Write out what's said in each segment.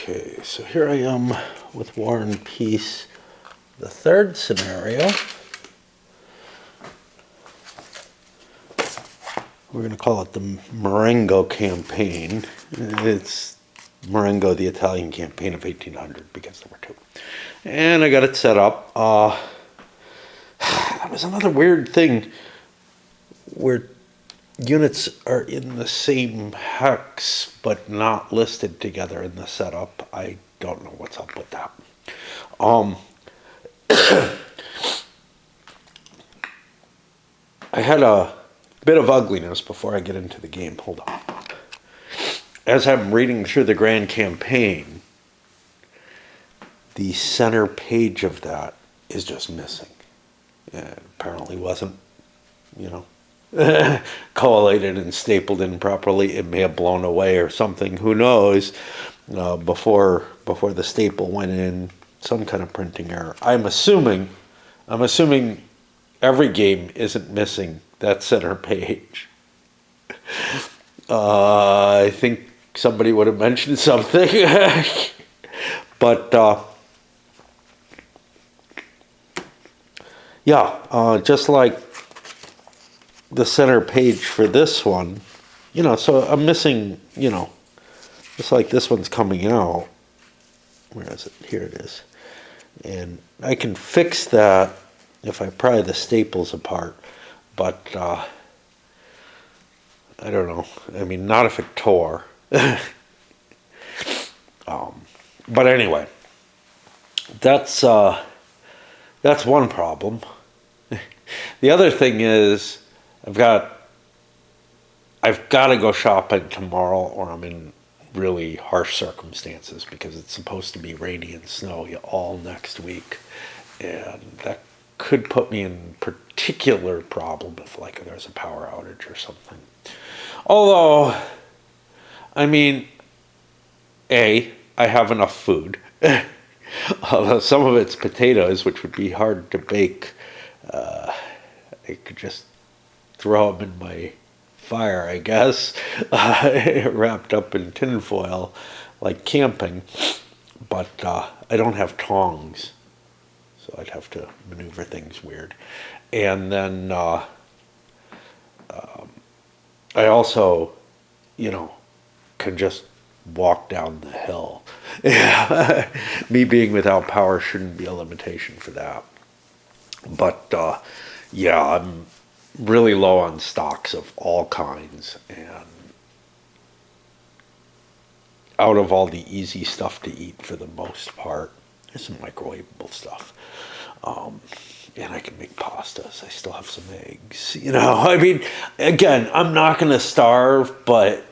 Okay, so here I am with War and Peace, the third scenario. We're going to call it the Marengo campaign. It's Marengo, the Italian campaign of 1800, because there were two. And I got it set up. That was another weird thing where units are in the same hex but not listed together in the setup. I don't know what's up with that. I had a bit of ugliness before I get into the game. Hold on. As I'm reading through the grand campaign, the center page of that is just missing. It apparently wasn't, collated and stapled in properly. It may have blown away or something. Who knows? Before the staple went in, some kind of printing error. I'm assuming every game isn't missing that center page. I think somebody would have mentioned something, but just like the center page for this one, so I'm missing, just like this one's coming out. Where is it? Here it is. And I can fix that if I pry the staples apart, but I don't know. I mean, not if it tore. But anyway, that's one problem. The other thing is I've got to go shopping tomorrow, or I'm in really harsh circumstances because it's supposed to be rainy and snowy all next week, and that could put me in particular problem if there's a power outage or something. Although, I mean, I have enough food. Although some of it's potatoes, which would be hard to bake. I could just throw them in my fire, I guess, wrapped up in tinfoil, like camping. But I don't have tongs, so I'd have to maneuver things weird. And then I also, can just walk down the hill. Me being without power shouldn't be a limitation for that. But I'm really low on stocks of all kinds, and out of all the easy stuff to eat for the most part. There's some microwavable stuff. And I can make pastas. I still have some eggs. I mean, again, I'm not going to starve, but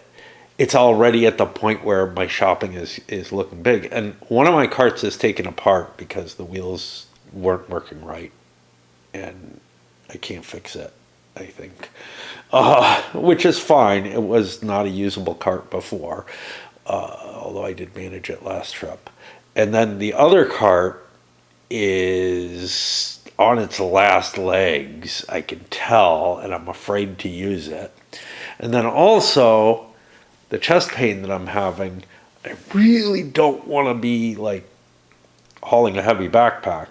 it's already at the point where my shopping is looking big. And one of my carts is taken apart because the wheels weren't working right. And I can't fix it, I think. Which is fine. It was not a usable cart before, although I did manage it last trip. And then the other cart is on its last legs, I can tell, and I'm afraid to use it. And then also, the chest pain that I'm having, I really don't want to be hauling a heavy backpack,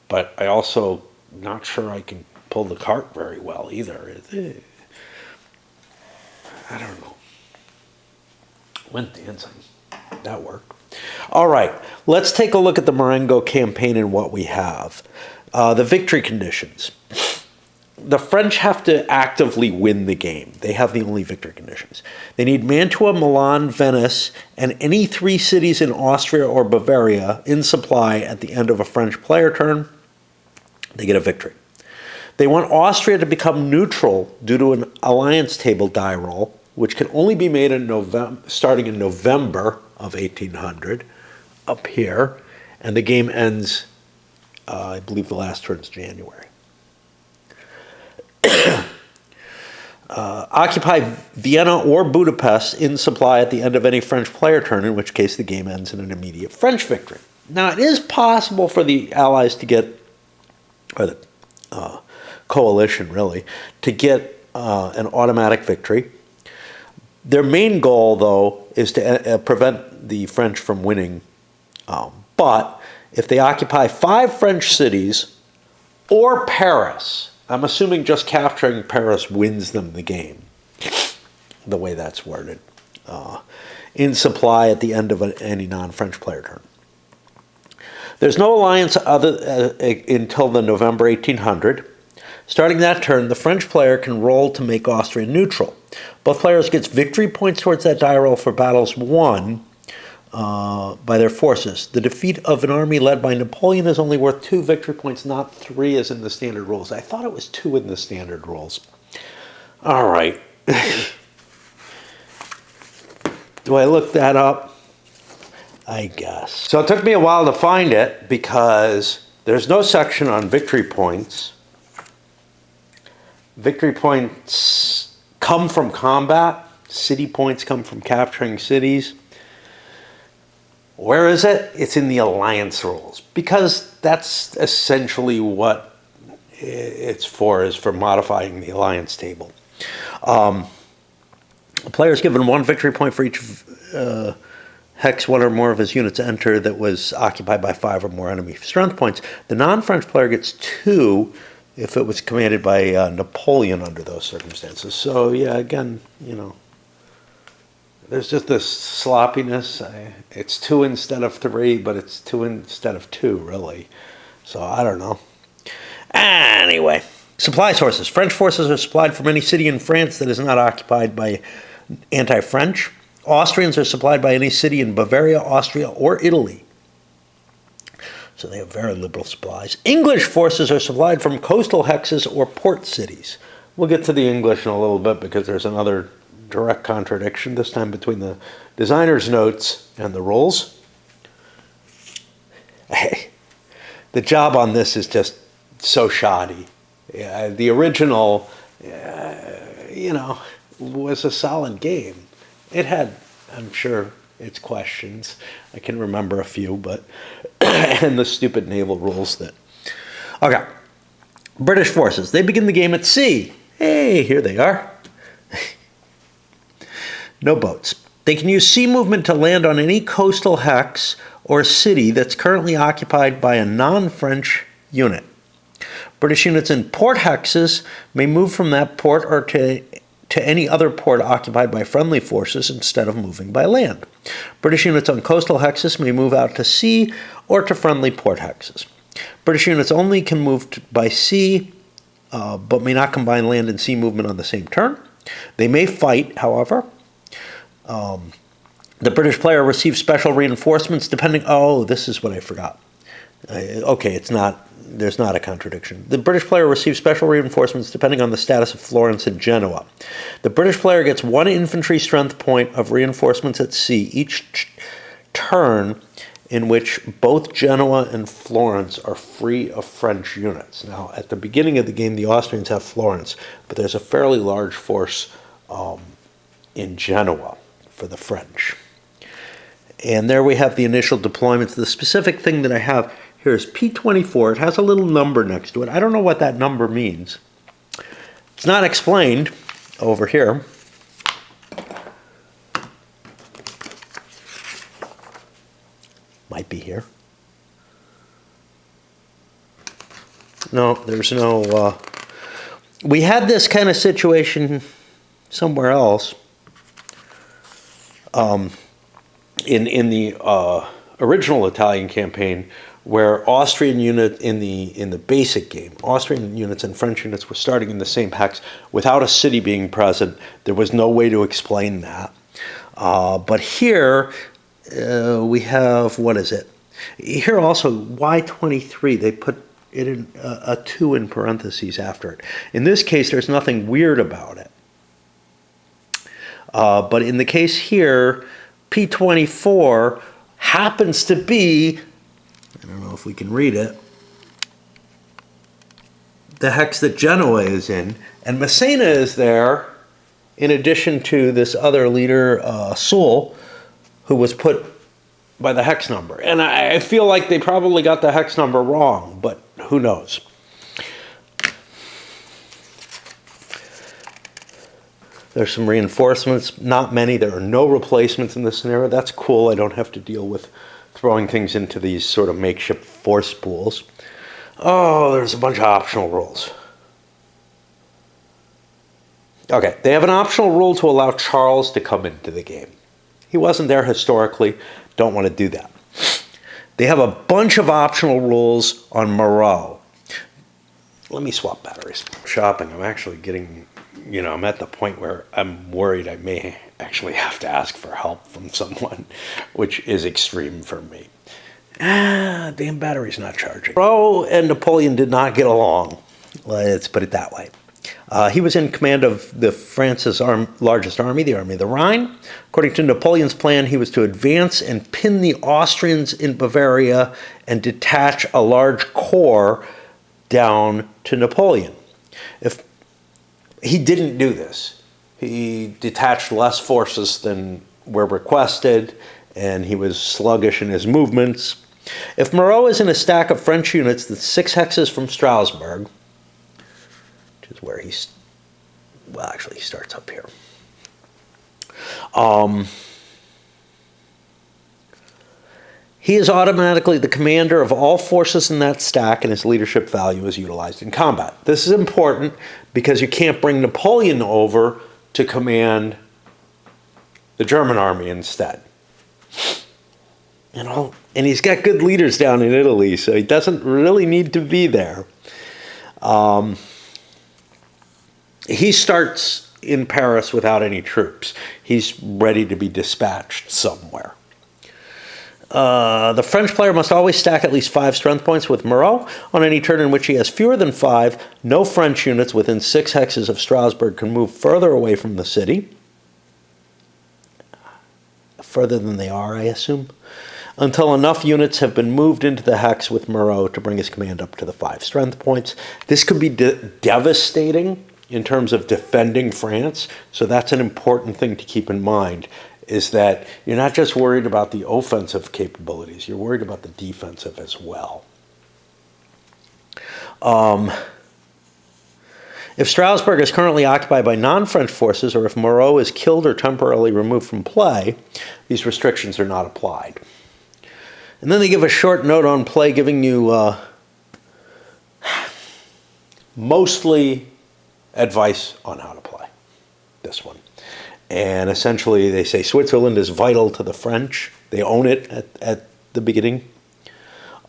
but I also not sure I can pull the cart very well either. I don't know. Went dancing. That worked. All right, let's take a look at the Marengo campaign and what we have. The victory conditions. The French have to actively win the game. They have the only victory conditions. They need Mantua, Milan, Venice, and any 3 cities in Austria or Bavaria in supply at the end of a French player turn. They get a victory. They want Austria to become neutral due to an alliance table die roll, which can only be made starting in November of 1800 up here, and the game ends, I believe the last turn's January. Occupy Vienna or Budapest in supply at the end of any French player turn, in which case the game ends in an immediate French victory. Now, it is possible for the Allies to get, or the coalition really, to get an automatic victory. Their main goal, though, is to prevent the French from winning But if they occupy 5 French cities or Paris, I'm assuming just capturing Paris wins them the game, the way that's worded, in supply at the end of any non-French player turn. There's no alliance until the November 1800. Starting that turn, the French player can roll to make Austria neutral. Both players get victory points towards that die roll for battles won by their forces. The defeat of an army led by Napoleon is only worth 2 victory points, not 3 as in the standard rules. I thought it was 2 in the standard rules. All right. Do I look that up? I guess. So it took me a while to find it because there's no section on victory points. Victory points come from combat. City points come from capturing cities. Where is it? It's in the alliance rules, because that's essentially what it's for, is for modifying the alliance table. A player is given 1 victory point for each hex 1 or more of his units enter that was occupied by 5 or more enemy strength points. The non-French player gets 2 if it was commanded by Napoleon under those circumstances. So yeah, again, there's just this sloppiness. It's 2 instead of 3, but it's 2 instead of 2, really. So I don't know. Anyway, supply sources. French forces are supplied from any city in France that is not occupied by anti-French. Austrians are supplied by any city in Bavaria, Austria, or Italy. So they have very liberal supplies. English forces are supplied from coastal hexes or port cities. We'll get to the English in a little bit because there's another direct contradiction, this time between the designer's notes and the rules. The job on this is just so shoddy. The original, was a solid game. It had, I'm sure, its questions. I can remember a few, but and the stupid naval rules that. Okay. British forces. They begin the game at sea. Hey, here they are. No boats. They can use sea movement to land on any coastal hex or city that's currently occupied by a non-French unit. British units in port hexes may move from that port or to any other port occupied by friendly forces instead of moving by land. British units on coastal hexes may move out to sea or to friendly port hexes. British units only can move by sea, but may not combine land and sea movement on the same turn. They may fight, however. The British player receives special reinforcements depending. Oh, this is what I forgot. Okay, it's not. There's not a contradiction. The British player receives special reinforcements depending on the status of Florence and Genoa. The British player gets 1 infantry strength point of reinforcements at sea each turn in which both Genoa and Florence are free of French units. Now, at the beginning of the game, the Austrians have Florence, but there's a fairly large force in Genoa for the French. And there we have the initial deployments. The specific thing that I have here is P24. It has a little number next to it. I don't know what that number means. It's not explained over here. Might be here. No, there's no. We had this kind of situation somewhere else. In the original Italian campaign, where Austrian unit in the basic game, Austrian units and French units were starting in the same hex without a city being present. There was no way to explain that. But here we have, what is it? Here also, Y23, they put it in a 2 in parentheses after it. In this case, there's nothing weird about it. But in the case here, P24 happens to be, I don't know if we can read it, the hex that Genoa is in, and Messina is there in addition to this other leader, Sul, who was put by the hex number. And I feel like they probably got the hex number wrong, but who knows? There's some reinforcements, not many. There are no replacements in this scenario. That's cool. I don't have to deal with throwing things into these sort of makeshift force pools. Oh, there's a bunch of optional rules. Okay, they have an optional rule to allow Charles to come into the game. He wasn't there historically, don't want to do that. They have a bunch of optional rules on Moreau. Let me swap batteries. Shopping, I'm actually getting, I'm at the point where I'm worried I may actually have to ask for help from someone, which is extreme for me. Damn battery's not charging. Moreau and Napoleon did not get along. Let's put it that way. He was in command of France's largest army, the Army of the Rhine. According to Napoleon's plan, he was to advance and pin the Austrians in Bavaria and detach a large corps down to Napoleon. If he didn't do this, he detached less forces than were requested, and he was sluggish in his movements. If Moreau is in a stack of French units that's 6 hexes from Strasbourg, which is where he starts up here. He is automatically the commander of all forces in that stack, and his leadership value is utilized in combat. This is important because you can't bring Napoleon over to command the German army instead. And he's got good leaders down in Italy, so he doesn't really need to be there. He starts in Paris without any troops. He's ready to be dispatched somewhere. The French player must always stack at least 5 strength points with Moreau. On any turn in which he has fewer than 5, no French units within 6 hexes of Strasbourg can move further away from the city. Further than they are, I assume. Until enough units have been moved into the hex with Moreau to bring his command up to the 5 strength points. This could be devastating in terms of defending France, so that's an important thing to keep in mind, is that you're not just worried about the offensive capabilities, you're worried about the defensive as well. If Strasbourg is currently occupied by non-French forces, or if Moreau is killed or temporarily removed from play, these restrictions are not applied. And then they give a short note on play giving you mostly advice on how to play this one. And essentially they say Switzerland is vital to the French. They own it at the beginning.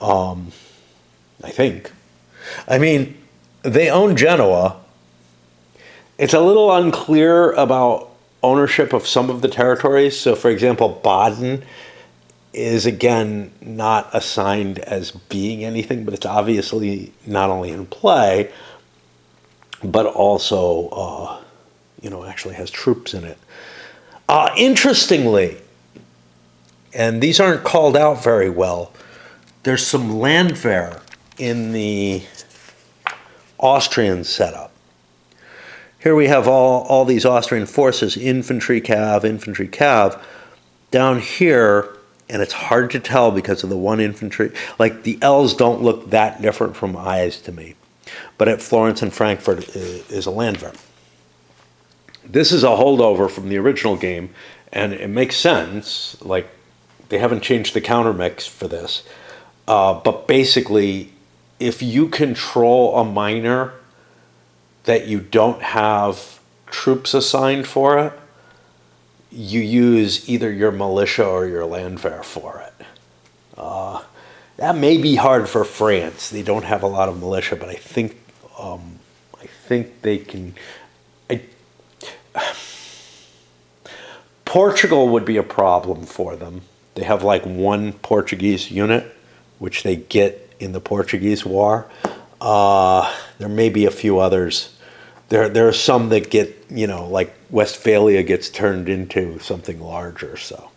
I think. I mean, they own Genoa. It's a little unclear about ownership of some of the territories. So, for example, Baden is, again, not assigned as being anything, but it's obviously not only in play, but also, actually has troops in it. Interestingly, and these aren't called out very well, there's some landwehr in the Austrian setup. Here we have all these Austrian forces, infantry, cav. Down here, and it's hard to tell because of the one infantry, like the L's don't look that different from I's to me. But at Florence and Frankfurt is a landwehr. This is a holdover from the original game, and it makes sense. Like, they haven't changed the counter mix for this. But basically, if you control a minor that you don't have troops assigned for it, you use either your militia or your landwehr for it. That may be hard for France. They don't have a lot of militia, but I think they can. Portugal would be a problem for them. They have like one Portuguese unit, which they get in the Portuguese War. There may be a few others. There are some that get, like Westphalia gets turned into something larger. So,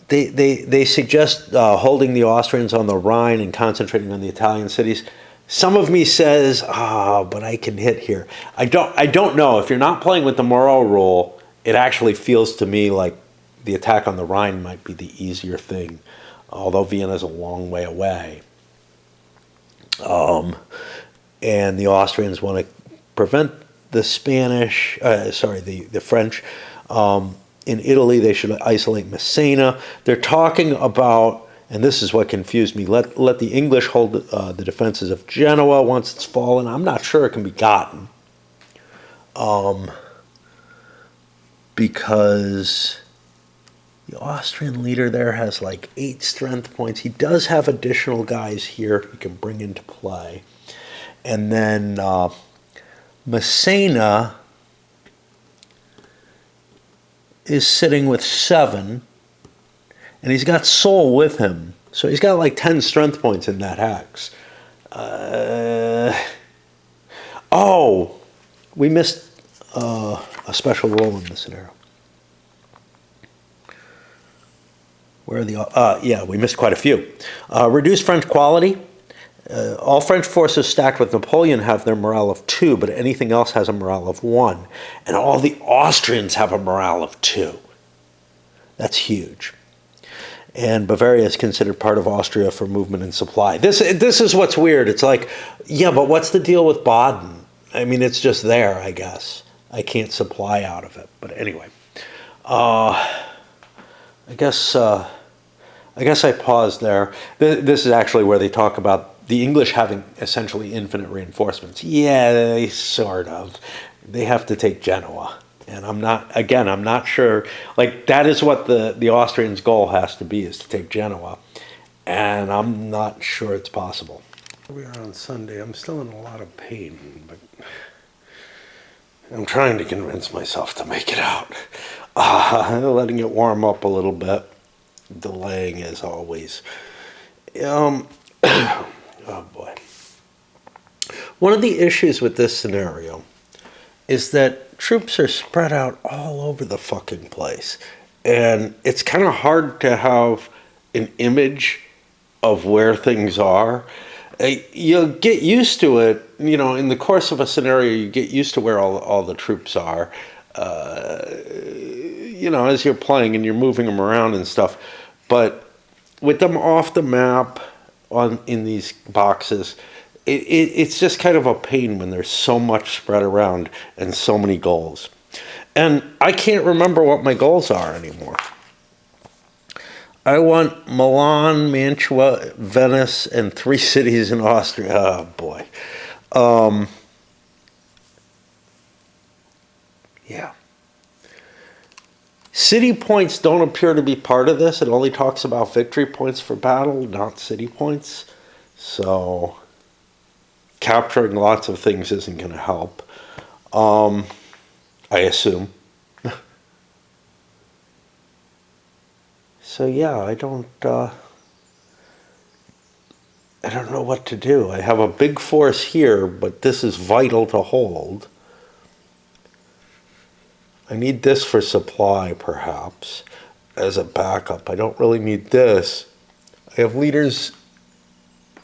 they suggest holding the Austrians on the Rhine and concentrating on the Italian cities. Some of me says, but I can hit here. I don't know. If you're not playing with the Moreau rule, it actually feels to me like the attack on the Rhine might be the easier thing, although Vienna's a long way away. And the Austrians want to prevent the Spanish, the French. In Italy, they should isolate Messina. They're talking about, and this is what confused me, let the English hold the defenses of Genoa once it's fallen. I'm not sure it can be gotten. Because the Austrian leader there has like 8 strength points. He does have additional guys here he can bring into play. And then Messina is sitting with 7, and he's got Seoul with him. So he's got like 10 strength points in that hex. We missed a special role in this scenario. Where are the... we missed quite a few. Reduced French quality. All French forces stacked with Napoleon have their morale of 2, but anything else has a morale of 1. And all the Austrians have a morale of 2. That's huge. And Bavaria is considered part of Austria for movement and supply. This is what's weird. It's like, yeah, but what's the deal with Baden? I mean, it's just there, I guess. I can't supply out of it. But anyway, I guess I paused there. This is actually where they talk about the English having essentially infinite reinforcements. Yeah, they sort of. They have to take Genoa. And I'm not sure. Like, that is what the Austrians' goal has to be, is to take Genoa. And I'm not sure it's possible. We are on Sunday. I'm still in a lot of pain, but I'm trying to convince myself to make it out. Letting it warm up a little bit. Delaying as always. Oh boy. One of the issues with this scenario is that troops are spread out all over the fucking place. And it's kind of hard to have an image of where things are. You'll get used to it, in the course of a scenario, you get used to where all the troops are, as you're playing and you're moving them around and stuff. But with them off the map in these boxes, it's just kind of a pain when there's so much spread around and so many goals. And I can't remember what my goals are anymore. I want Milan, Mantua, Venice, and 3 cities in Austria. Oh, boy. Yeah. City points don't appear to be part of this. It only talks about victory points for battle, not city points. So capturing lots of things isn't going to help, I assume. So yeah, I don't know what to do. I have a big force here, but this is vital to hold. I need this for supply, perhaps, as a backup. I don't really need this. I have leaders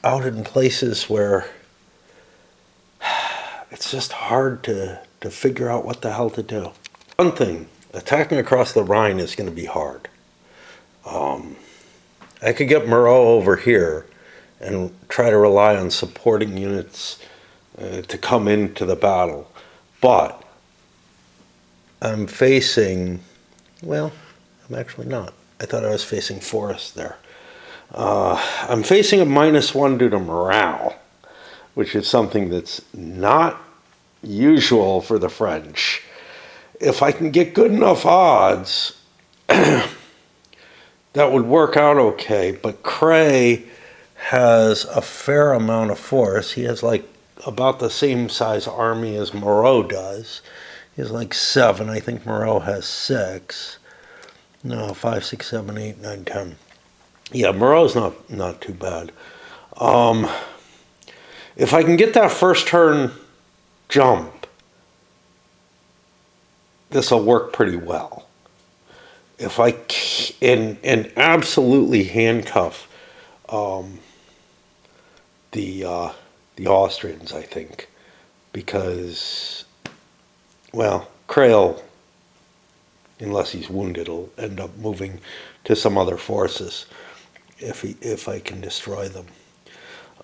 out in places where it's just hard to figure out what the hell to do. One thing, attacking across the Rhine is going to be hard. I could get Moreau over here and try to rely on supporting units to come into the battle. But I'm facing, well, I'm actually not. I thought I was facing forest there. I'm facing a -1 due to morale, which is something that's not usual for the French. If I can get good enough odds, that would work out okay. But Cray has a fair amount of force. He has like about the same size army as Moreau does. He has like 7. I think Moreau has 6. No, 5, 6, 7, 8, 9, 10. Yeah, Moreau's not too bad. If I can get that first turn jump, this will work pretty well. If I and absolutely handcuff the Austrians, I think, because, well, Crail, unless he's wounded, will end up moving to some other forces if I can destroy them.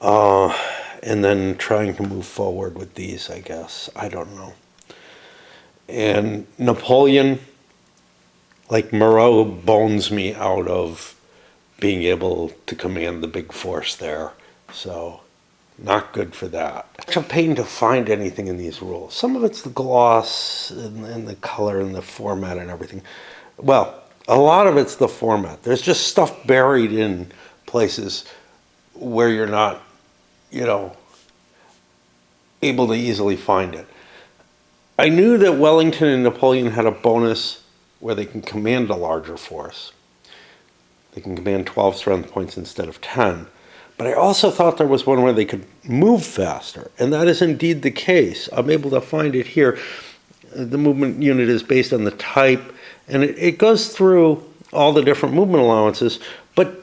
And then trying to move forward with these, I guess. I don't know. And Napoleon, like Moreau, bones me out of being able to command the big force there. So not good for that. It's a pain to find anything in these rules. Some of it's the gloss and the color and the format and everything. Well, a lot of it's the format. There's just stuff buried in places where you're not, able to easily find it. I knew that Wellington and Napoleon had a bonus where they can command a larger force. They can command 12 strength points instead of 10. But I also thought there was one where they could move faster, and that is indeed the case. I'm able to find it here. The movement unit is based on the type, and it goes through all the different movement allowances. But,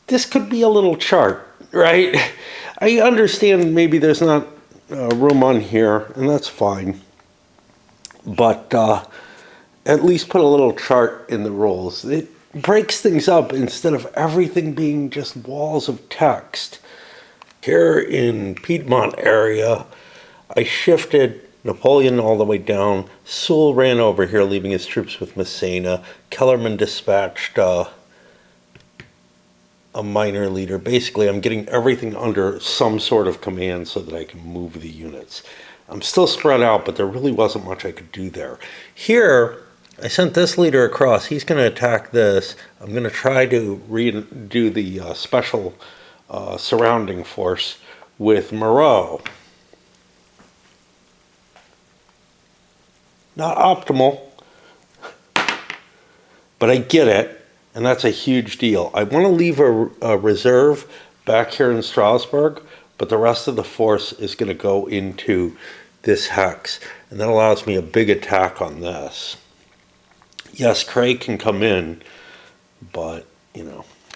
this could be a little chart, right? I understand maybe there's not room on here, and that's fine. But at least put a little chart in the rules. It breaks things up instead of everything being just walls of text. Here in Piedmont area, I shifted Napoleon all the way down. Soule ran over here, leaving his troops with Massena. Kellerman dispatched a minor leader. Basically, I'm getting everything under some sort of command so that I can move the units. I'm still spread out, but there really wasn't much I could do there. Here, I sent this leader across. He's going to attack this. I'm going to try to do the special surrounding force with Moreau. Not optimal, but I get it, and that's a huge deal. I want to leave a reserve back here in Strasbourg, but the rest of the force is going to go into this hex, and that allows me a big attack on this. Yes, Craig can come in, but,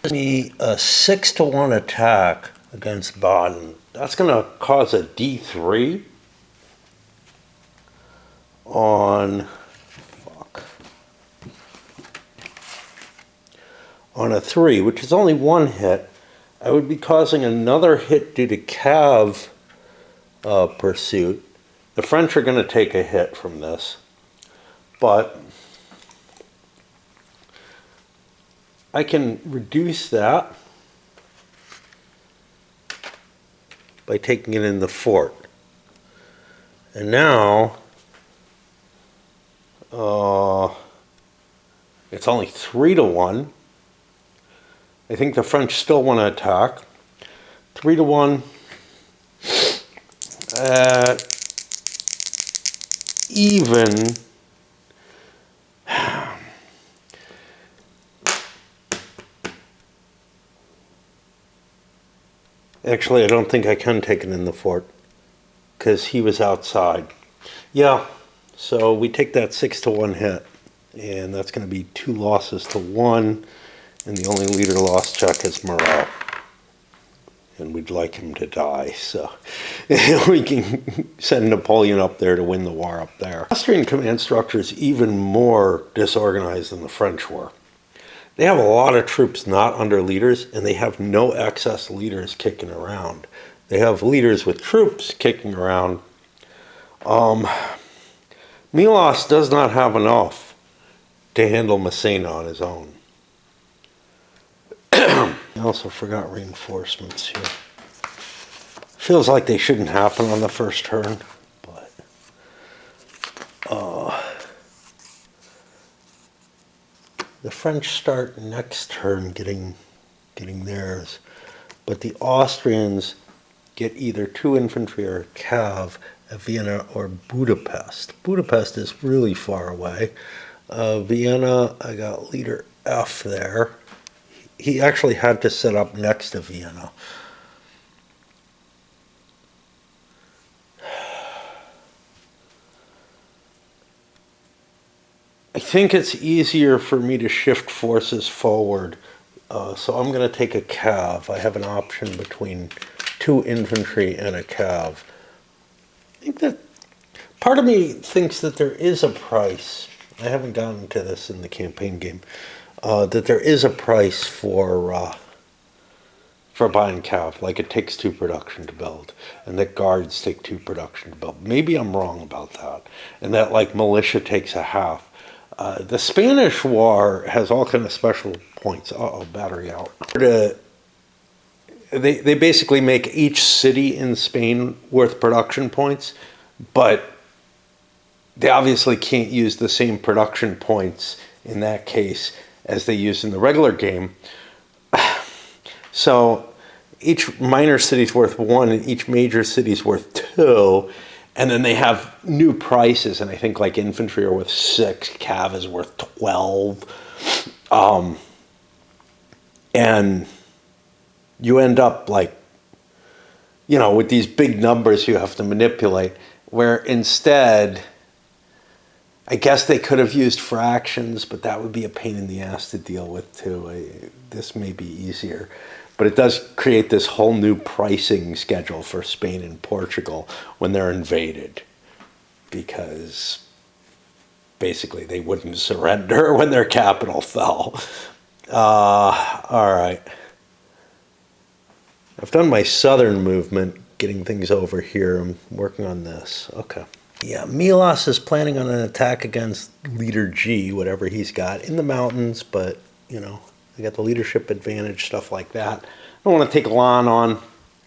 me a 6-1 attack against Baden. That's going to cause a D3 on a 3, which is only one hit. I would be causing another hit due to cav pursuit. The French are going to take a hit from this, but I can reduce that by taking it in the fort. And now it's only 3-1. I think the French still want to attack. 3-1 at even. Actually, I don't think I can take it in the fort because he was outside. Yeah, so we take that 6-1 hit, and that's going to be 2 losses to 1, and the only leader loss check is Moreau. And we'd like him to die, so we can send Napoleon up there to win the war up there. The Austrian command structure is even more disorganized than the French were. They have a lot of troops not under leaders, and they have no excess leaders kicking around. They have leaders with troops kicking around. Milos does not have enough to handle Massena on his own. I also forgot reinforcements here. Feels like they shouldn't happen on the first turn, but the French start next turn getting theirs, but the Austrians get either 2 infantry or a cav at Vienna or Budapest. Budapest is really far away. Vienna, I got leader F there. He actually had to set up next to Vienna. I think it's easier for me to shift forces forward, so I'm going to take a cav. I have an option between 2 infantry and a cav. I think that part of me thinks that there is a price. I haven't gotten to this in the campaign game. That there is a price for for buying cav. Like it takes 2 production to build, and that guards take 2 production to build. Maybe I'm wrong about that, and that like militia takes a half. The Spanish War has all kind of special points. Uh-oh, battery out. They basically make each city in Spain worth production points, but they obviously can't use the same production points in that case as they use in the regular game. So each minor city's worth 1 and each major city's worth 2. And then they have new prices, and I think like infantry are worth 6, cav is worth 12. And you end up like, you know, with these big numbers you have to manipulate, where instead, I guess they could have used fractions, but that would be a pain in the ass to deal with too. This may be easier. But it does create this whole new pricing schedule for Spain and Portugal when they're invaded, because basically they wouldn't surrender when their capital fell. All right. I've done my southern movement, getting things over here. I'm working on this. Okay. Yeah, Milos is planning on an attack against Leader G, whatever he's got, in the mountains, but, you know, they got the leadership advantage, stuff like that. I don't want to take Lan on.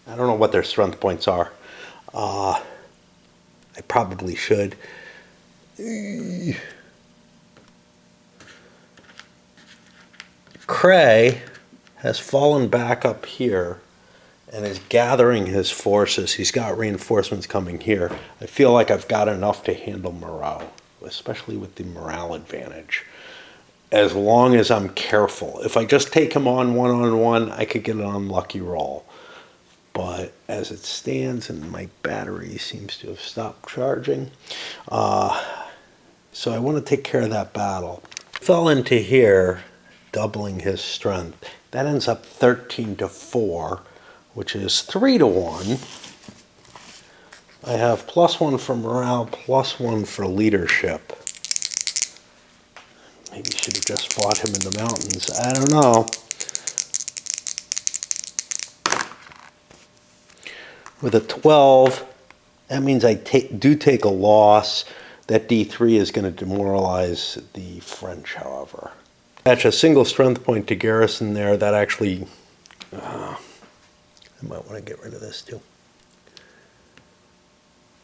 I don't know what their strength points are. I probably should. Cray has fallen back up here and is gathering his forces. He's got reinforcements coming here. I feel like I've got enough to handle morale, especially with the morale advantage, as long as I'm careful. If I just take him on one-on-one, I could get an unlucky roll. But as it stands, and my battery seems to have stopped charging, so I want to take care of that battle. Fell into here, doubling his strength. That ends up 13-4, which is 3-1. I have +1 for morale, +1 for leadership. Maybe should have just fought him in the mountains. I don't know. With a 12, that means I do take a loss. That D3 is going to demoralize the French, however. Attach a single strength point to garrison there. That actually, I might want to get rid of this too.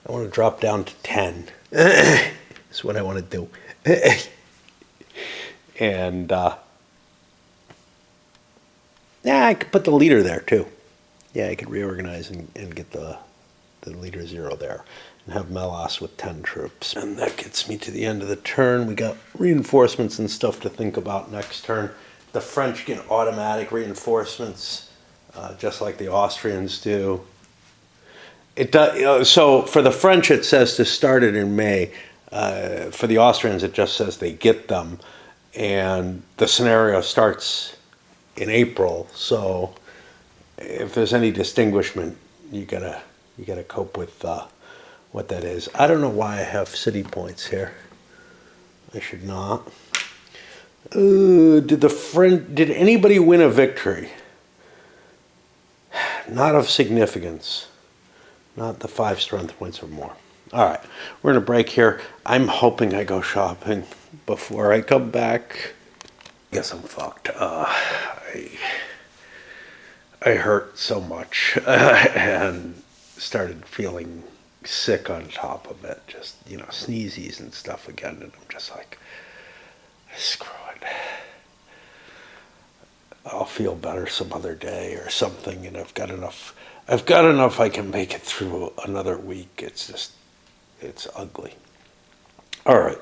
I want to drop down to 10. That's what I want to do. And yeah, I could put the leader there too. Yeah, I could reorganize and get the leader 0 there and have Melas with 10 troops. And that gets me to the end of the turn. We got reinforcements and stuff to think about next turn. The French get automatic reinforcements, just like the Austrians do. It does. So for the French, it says to start it in May. For the Austrians, it just says they get them, and the scenario starts in April. So if there's any distinguishment, you gotta cope with what that is. I don't know why I have city points here. I should not. Did anybody win a victory? Not of significance. Not the 5 strength points or more. All right, we're gonna break here. I'm hoping I go shopping before I come back. I guess I'm fucked. I hurt so much and started feeling sick on top of it. Just, you know, sneezies and stuff again. And I'm just like, screw it. I'll feel better some other day or something. And I've got enough I can make it through another week. It's just, it's ugly. All right.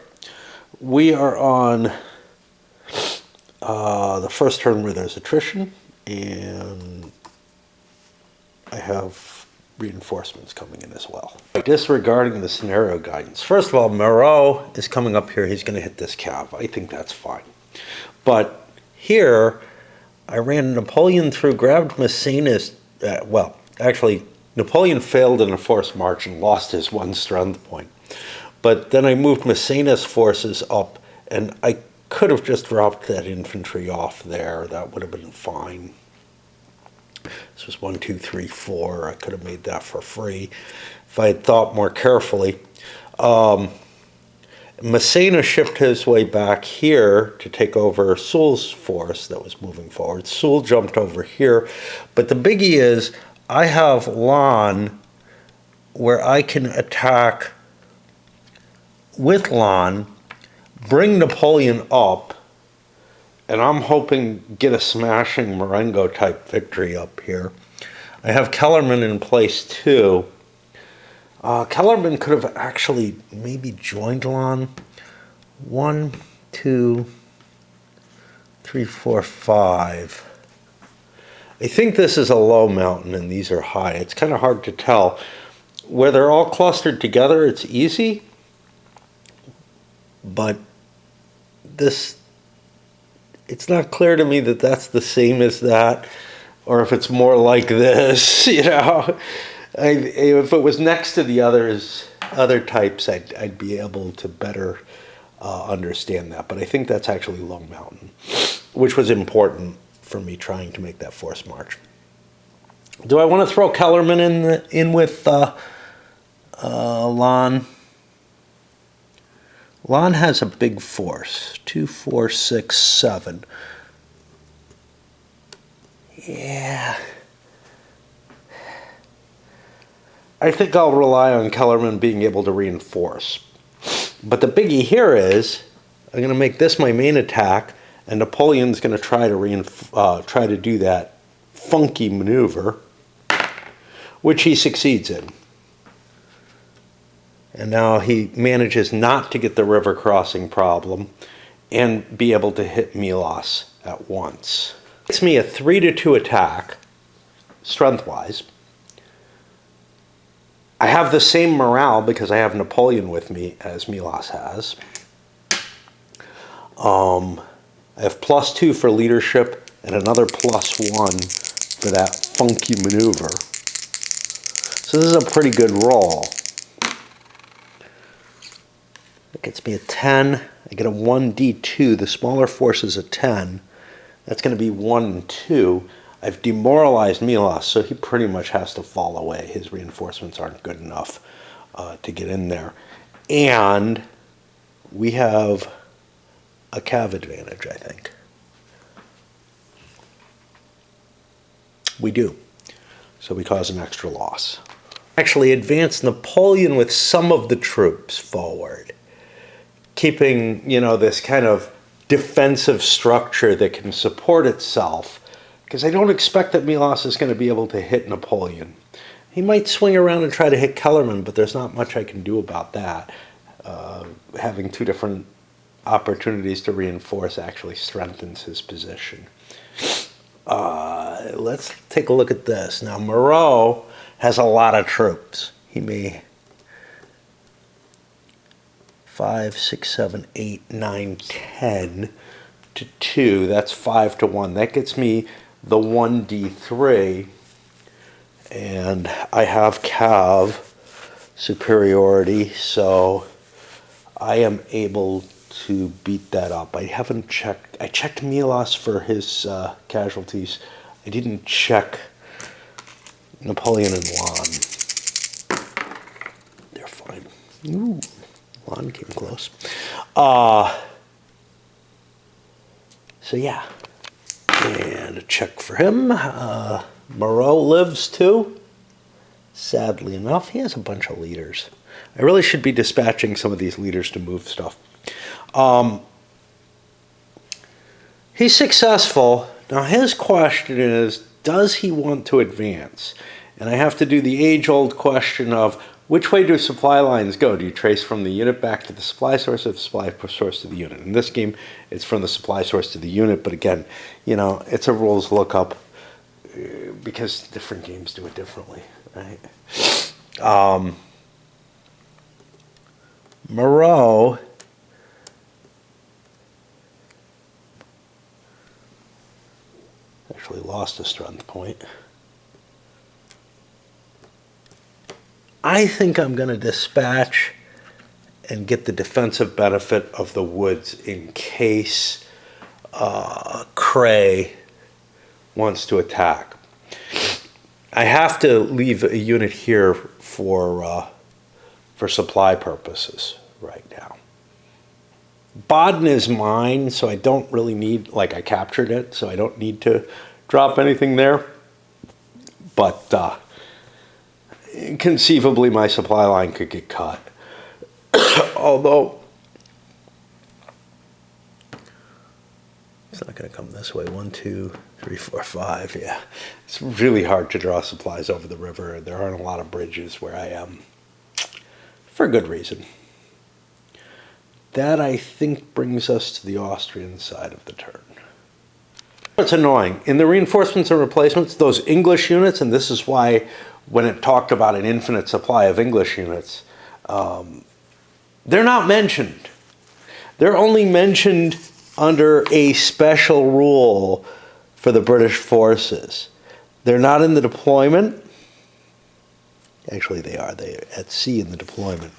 We are on the first turn where there's attrition, and I have reinforcements coming in as well. Disregarding the scenario guidance. First of all, Moreau is coming up here. He's going to hit this cav. I think that's fine. But here, I ran Napoleon through, grabbed Maecenas. Well, actually, Napoleon failed in a forced march and lost his 1 strength point. But then I moved Maecenas' forces up, and I could have just dropped that infantry off there. That would have been fine. This was 1, 2, 3, 4. I could have made that for free if I had thought more carefully. Massena shipped his way back here to take over Sewell's force that was moving forward. Sewell jumped over here. But the biggie is I have Lon where I can attack with Lon, bring Napoleon up, and I'm hoping get a smashing Marengo type victory up here. I have Kellerman in place too. Kellerman could have actually maybe joined Lon. 1, 2, 3, 4, 5. I think this is a low mountain and these are high. It's kind of hard to tell. Where they're all clustered together, it's easy. But it's not clear to me that that's the same as that, or if it's more like this, you know. If it was next to the other types, I'd be able to better understand that. But I think that's actually low mountain, which was important for me trying to make that force march. Do I want to throw Kellerman in with Lon? Lon has a big force, 2, 4, 6, 7. Yeah. I think I'll rely on Kellerman being able to reinforce. But the biggie here is I'm going to make this my main attack, and Napoleon's going to try to do that funky maneuver, which he succeeds in. And now he manages not to get the river crossing problem and be able to hit Milos at once. It's me a 3-2 attack, strength-wise. I have the same morale because I have Napoleon with me as Milos has. I have +2 for leadership and another +1 for that funky maneuver. So this is a pretty good roll. That gets me a 10. I get a 1d2. The smaller force is a 10. That's going to be 1 and 2. I've demoralized Milos, so he pretty much has to fall away. His reinforcements aren't good enough to get in there. And we have a cav advantage, I think. We do. So we cause an extra loss. Actually advance Napoleon with some of the troops forward, keeping, you know, this kind of defensive structure that can support itself, because I don't expect that Milos is going to be able to hit Napoleon. He might swing around and try to hit Kellerman, but there's not much I can do about that. Having 2 different opportunities to reinforce actually strengthens his position. Let's take a look at this. Now, Moreau has a lot of troops. He may 5, 6, 7, 8, 9, 10 to 2. That's 5 to 1. That gets me the 1d3. And I have cav superiority, so I am able to beat that up. I haven't checked. I checked Milos for his casualties. I didn't check Napoleon and Lon. They're fine. Ooh. Lon came close. So yeah, and a check for him. Moreau lives too. Sadly enough, he has a bunch of leaders. I really should be dispatching some of these leaders to move stuff. He's successful. Now his question is, does he want to advance? And I have to do the age-old question of, which way do supply lines go? Do you trace from the unit back to the supply source, or the supply source to the unit? In this game, it's from the supply source to the unit, but again, you know, it's a rules lookup because different games do it differently, right? Moreau actually lost a strength point. I think I'm going to dispatch and get the defensive benefit of the woods in case Cray wants to attack. I have to leave a unit here for supply purposes right now. Baden is mine, so I don't really need, like I captured it, so I don't need to drop anything there. But conceivably my supply line could get cut. Although, it's not going to come this way. 1, 2, 3, 4, 5, yeah. It's really hard to draw supplies over the river. There aren't a lot of bridges where I am, for good reason. That, I think, brings us to the Austrian side of the turn. It's annoying. In the reinforcements and replacements, those English units, and this is why when it talked about an infinite supply of English units, they're not mentioned. They're only mentioned under a special rule for the British forces. They're not in the deployment. Actually, they are. They're at sea in the deployment.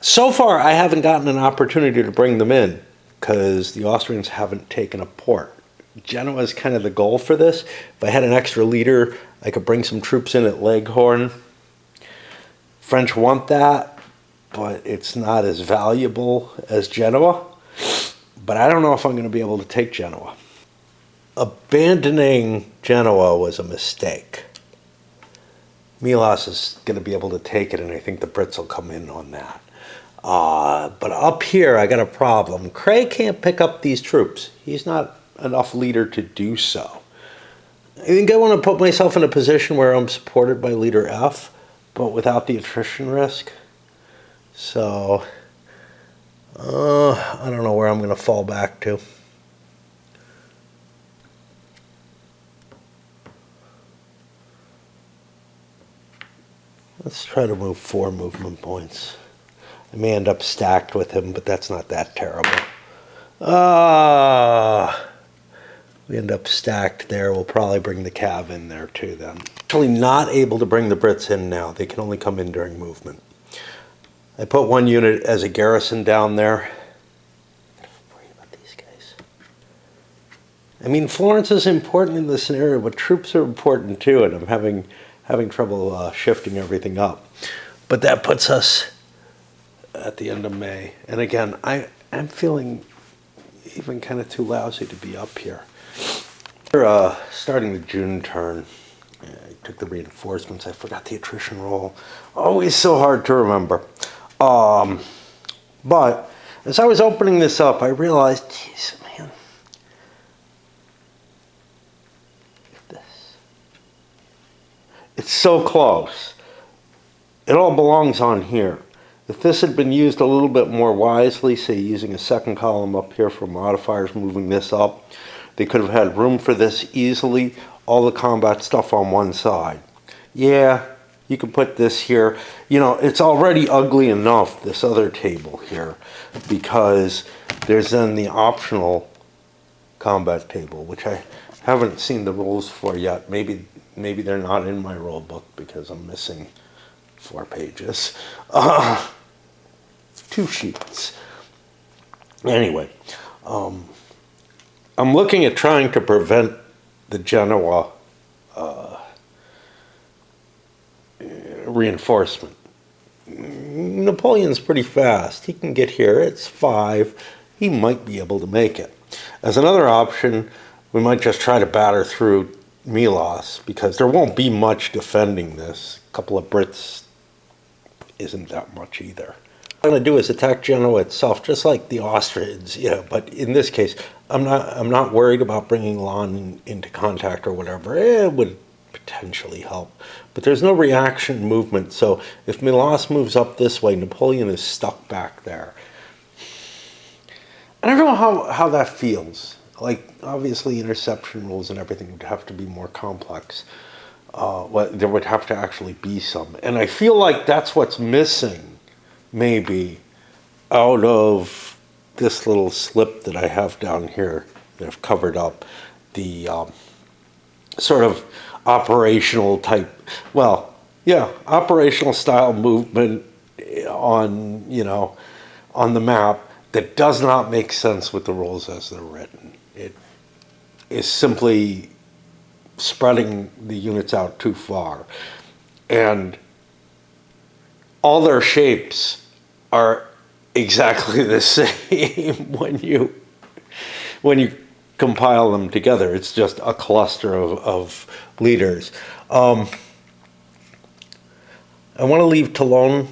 So far, I haven't gotten an opportunity to bring them in because the Austrians haven't taken a port. Genoa is kind of the goal for this. If I had an extra leader, I could bring some troops in at Leghorn. French want that, but it's not as valuable as Genoa. But I don't know if I'm going to be able to take Genoa. Abandoning Genoa was a mistake. Milos is going to be able to take it, and I think the Brits will come in on that. But up here, I got a problem. Cray can't pick up these troops. He's not enough leader to do so. I think I want to put myself in a position where I'm supported by leader F, but without the attrition risk. So, I don't know where I'm going to fall back to. Let's try to move 4 movement points. I may end up stacked with him, but that's not that terrible. We end up stacked there. We'll probably bring the cav in there too then. Actually not able to bring the Brits in now. They can only come in during movement. I put 1 unit as a garrison down there. I don't worry about these guys. I mean, Florence is important in this scenario, but troops are important too, and I'm having trouble shifting everything up. But that puts us at the end of May. And again, I'm feeling even kind of too lousy to be up here. We're starting the June turn. I took the reinforcements. I forgot the attrition roll. Always so hard to remember. But as I was opening this up, I realized, geez, man, it's so close. It all belongs on here. If this had been used a little bit more wisely, say using a second column up here for modifiers, moving this up, they could have had room for this easily, all the combat stuff on one side. Yeah, you can put this here. You know, it's already ugly enough, this other table here, because there's then the optional combat table, which I haven't seen the rules for yet. Maybe they're not in my rule book because I'm missing 4 pages. 2 sheets. Anyway, I'm looking at trying to prevent the Genoa reinforcement. Napoleon's pretty fast. He can get here. It's 5. He might be able to make it. As another option, we might just try to batter through Milos, because there won't be much defending this. A couple of Brits isn't that much either. What I'm going to do is attack Genoa itself, just like the Austrians, yeah. But in this case, I'm not worried about bringing Lon into contact or whatever. It would potentially help, but there's no reaction movement. So if Milos moves up this way, Napoleon is stuck back there. I don't know how that feels. Like, obviously, interception rules and everything would have to be more complex. There would have to actually be some, and I feel like that's what's missing. Maybe out of this little slip that I have down here that I've covered up, the sort of operational type, well, yeah, operational style movement on, on the map that does not make sense with the rules as they're written. It is simply spreading the units out too far. And all their shapes are exactly the same when you compile them together. It's just a cluster of leaders. I want to leave Toulon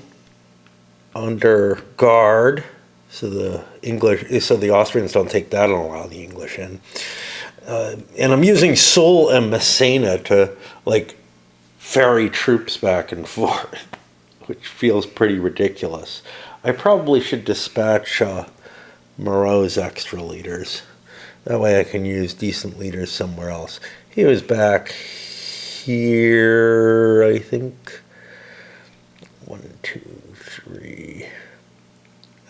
under guard, so the Austrians don't take that and allow the English in. And I'm using Seoul and Messina to like ferry troops back and forth, which feels pretty ridiculous. I probably should dispatch Moreau's extra leaders. That way I can use decent leaders somewhere else. He was back here, I think. 1, 2, 3.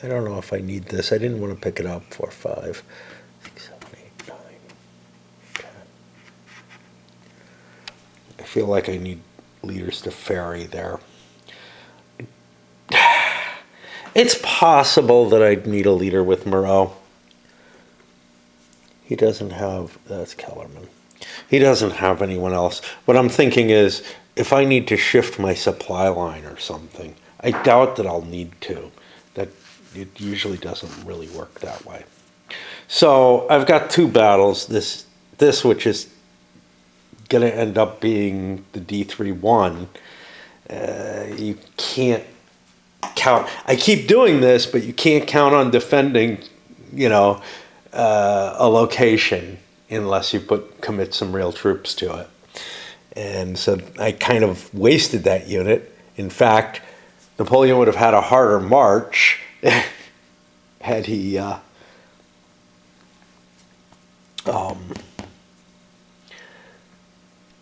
I don't know if I need this. I didn't want to pick it up. 4, 5, 6, 7, 8, 9, 10. I feel like I need leaders to ferry there. It's possible that I'd need a leader with Moreau. He doesn't have, that's Kellerman. He doesn't have anyone else. What I'm thinking is, if I need to shift my supply line or something, I doubt that I'll need to. That it usually doesn't really work that way. So I've got 2 battles. This which is going to end up being the D3-1. You can't count. I keep doing this, but you can't count on defending, a location unless you commit some real troops to it. And so I kind of wasted that unit. In fact, Napoleon would have had a harder march had he had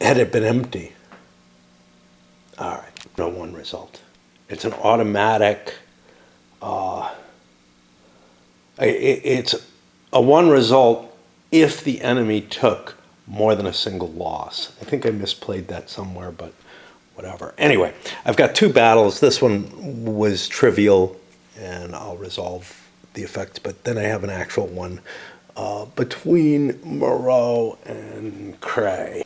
it been empty. All right, no one result. It's an automatic. It's a 1 result if the enemy took more than a single loss. I think I misplayed that somewhere, but whatever. Anyway, I've got 2 battles. This one was trivial, and I'll resolve the effects, but then I have an actual one between Moreau and Cray.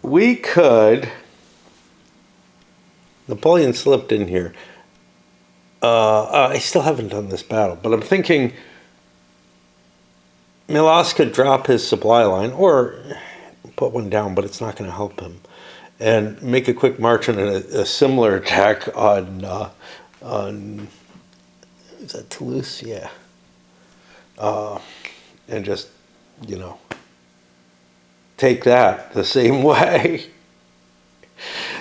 We could... Napoleon slipped in here. I still haven't done this battle, but I'm thinking Milas could drop his supply line or put one down, but it's not going to help him, and make a quick march and a similar attack on is that Toulouse? Yeah. And just, take that the same way.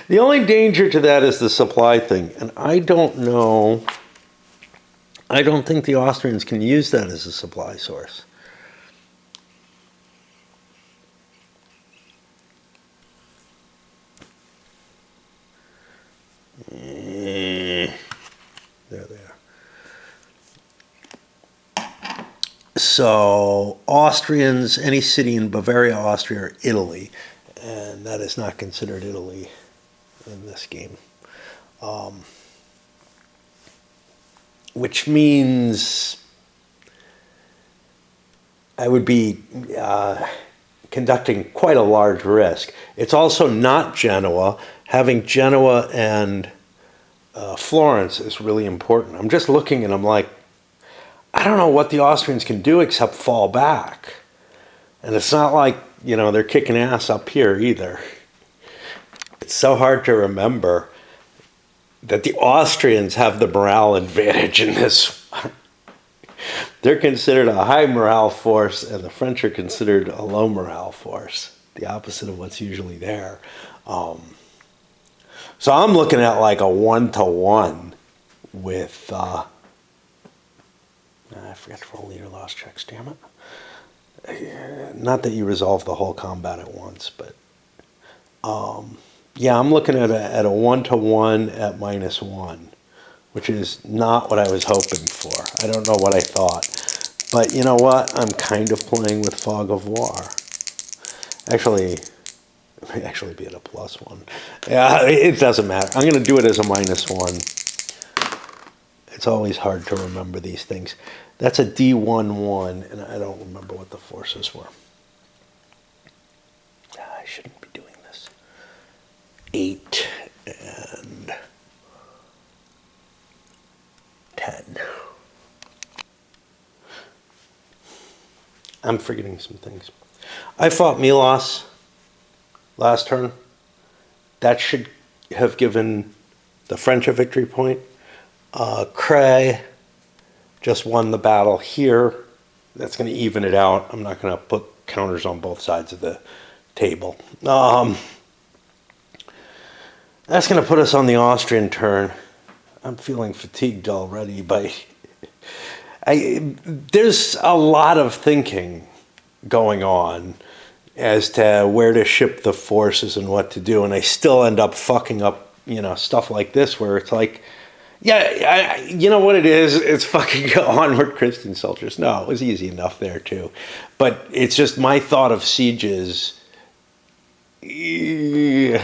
The only danger to that is the supply thing, and I don't know. I don't think the Austrians can use that as a supply source. There they are. So Austrians, any city in Bavaria, Austria, or Italy, and that is not considered Italy in this game, which means I would be conducting quite a large risk. It's also not Genoa. Having Genoa and Florence is really important. I'm just looking and I'm like, I don't know what the Austrians can do except fall back. And it's not like, they're kicking ass up here either. It's so hard to remember that the Austrians have the morale advantage in this. They're considered a high morale force, and the French are considered a low morale force, the opposite of what's usually there. So I'm looking at like a 1-to-1 with, I forgot to roll leader loss checks, damn it. Not that you resolve the whole combat at once, but yeah, I'm looking at a 1-to-1 at -1, which is not what I was hoping for. I don't know what I thought, but you know what? I'm kind of playing with fog of war. Actually, it may actually be at a +1. Yeah, it doesn't matter. I'm going to do it as a -1. It's always hard to remember these things. That's a D11, and I don't remember what the forces were. I shouldn't be doing this. 8 and 10. I'm forgetting some things. I fought Milos last turn. That should have given the French a victory point. Cray just won the battle here. That's going to even it out. I'm not going to put counters on both sides of the table. That's going to put us on the Austrian turn. I'm feeling fatigued already there's a lot of thinking going on as to where to ship the forces and what to do, and I still end up fucking up, stuff like this where it's like, you know what it is? It's fucking onward Christian soldiers. No, it was easy enough there too. But it's just my thought of sieges. I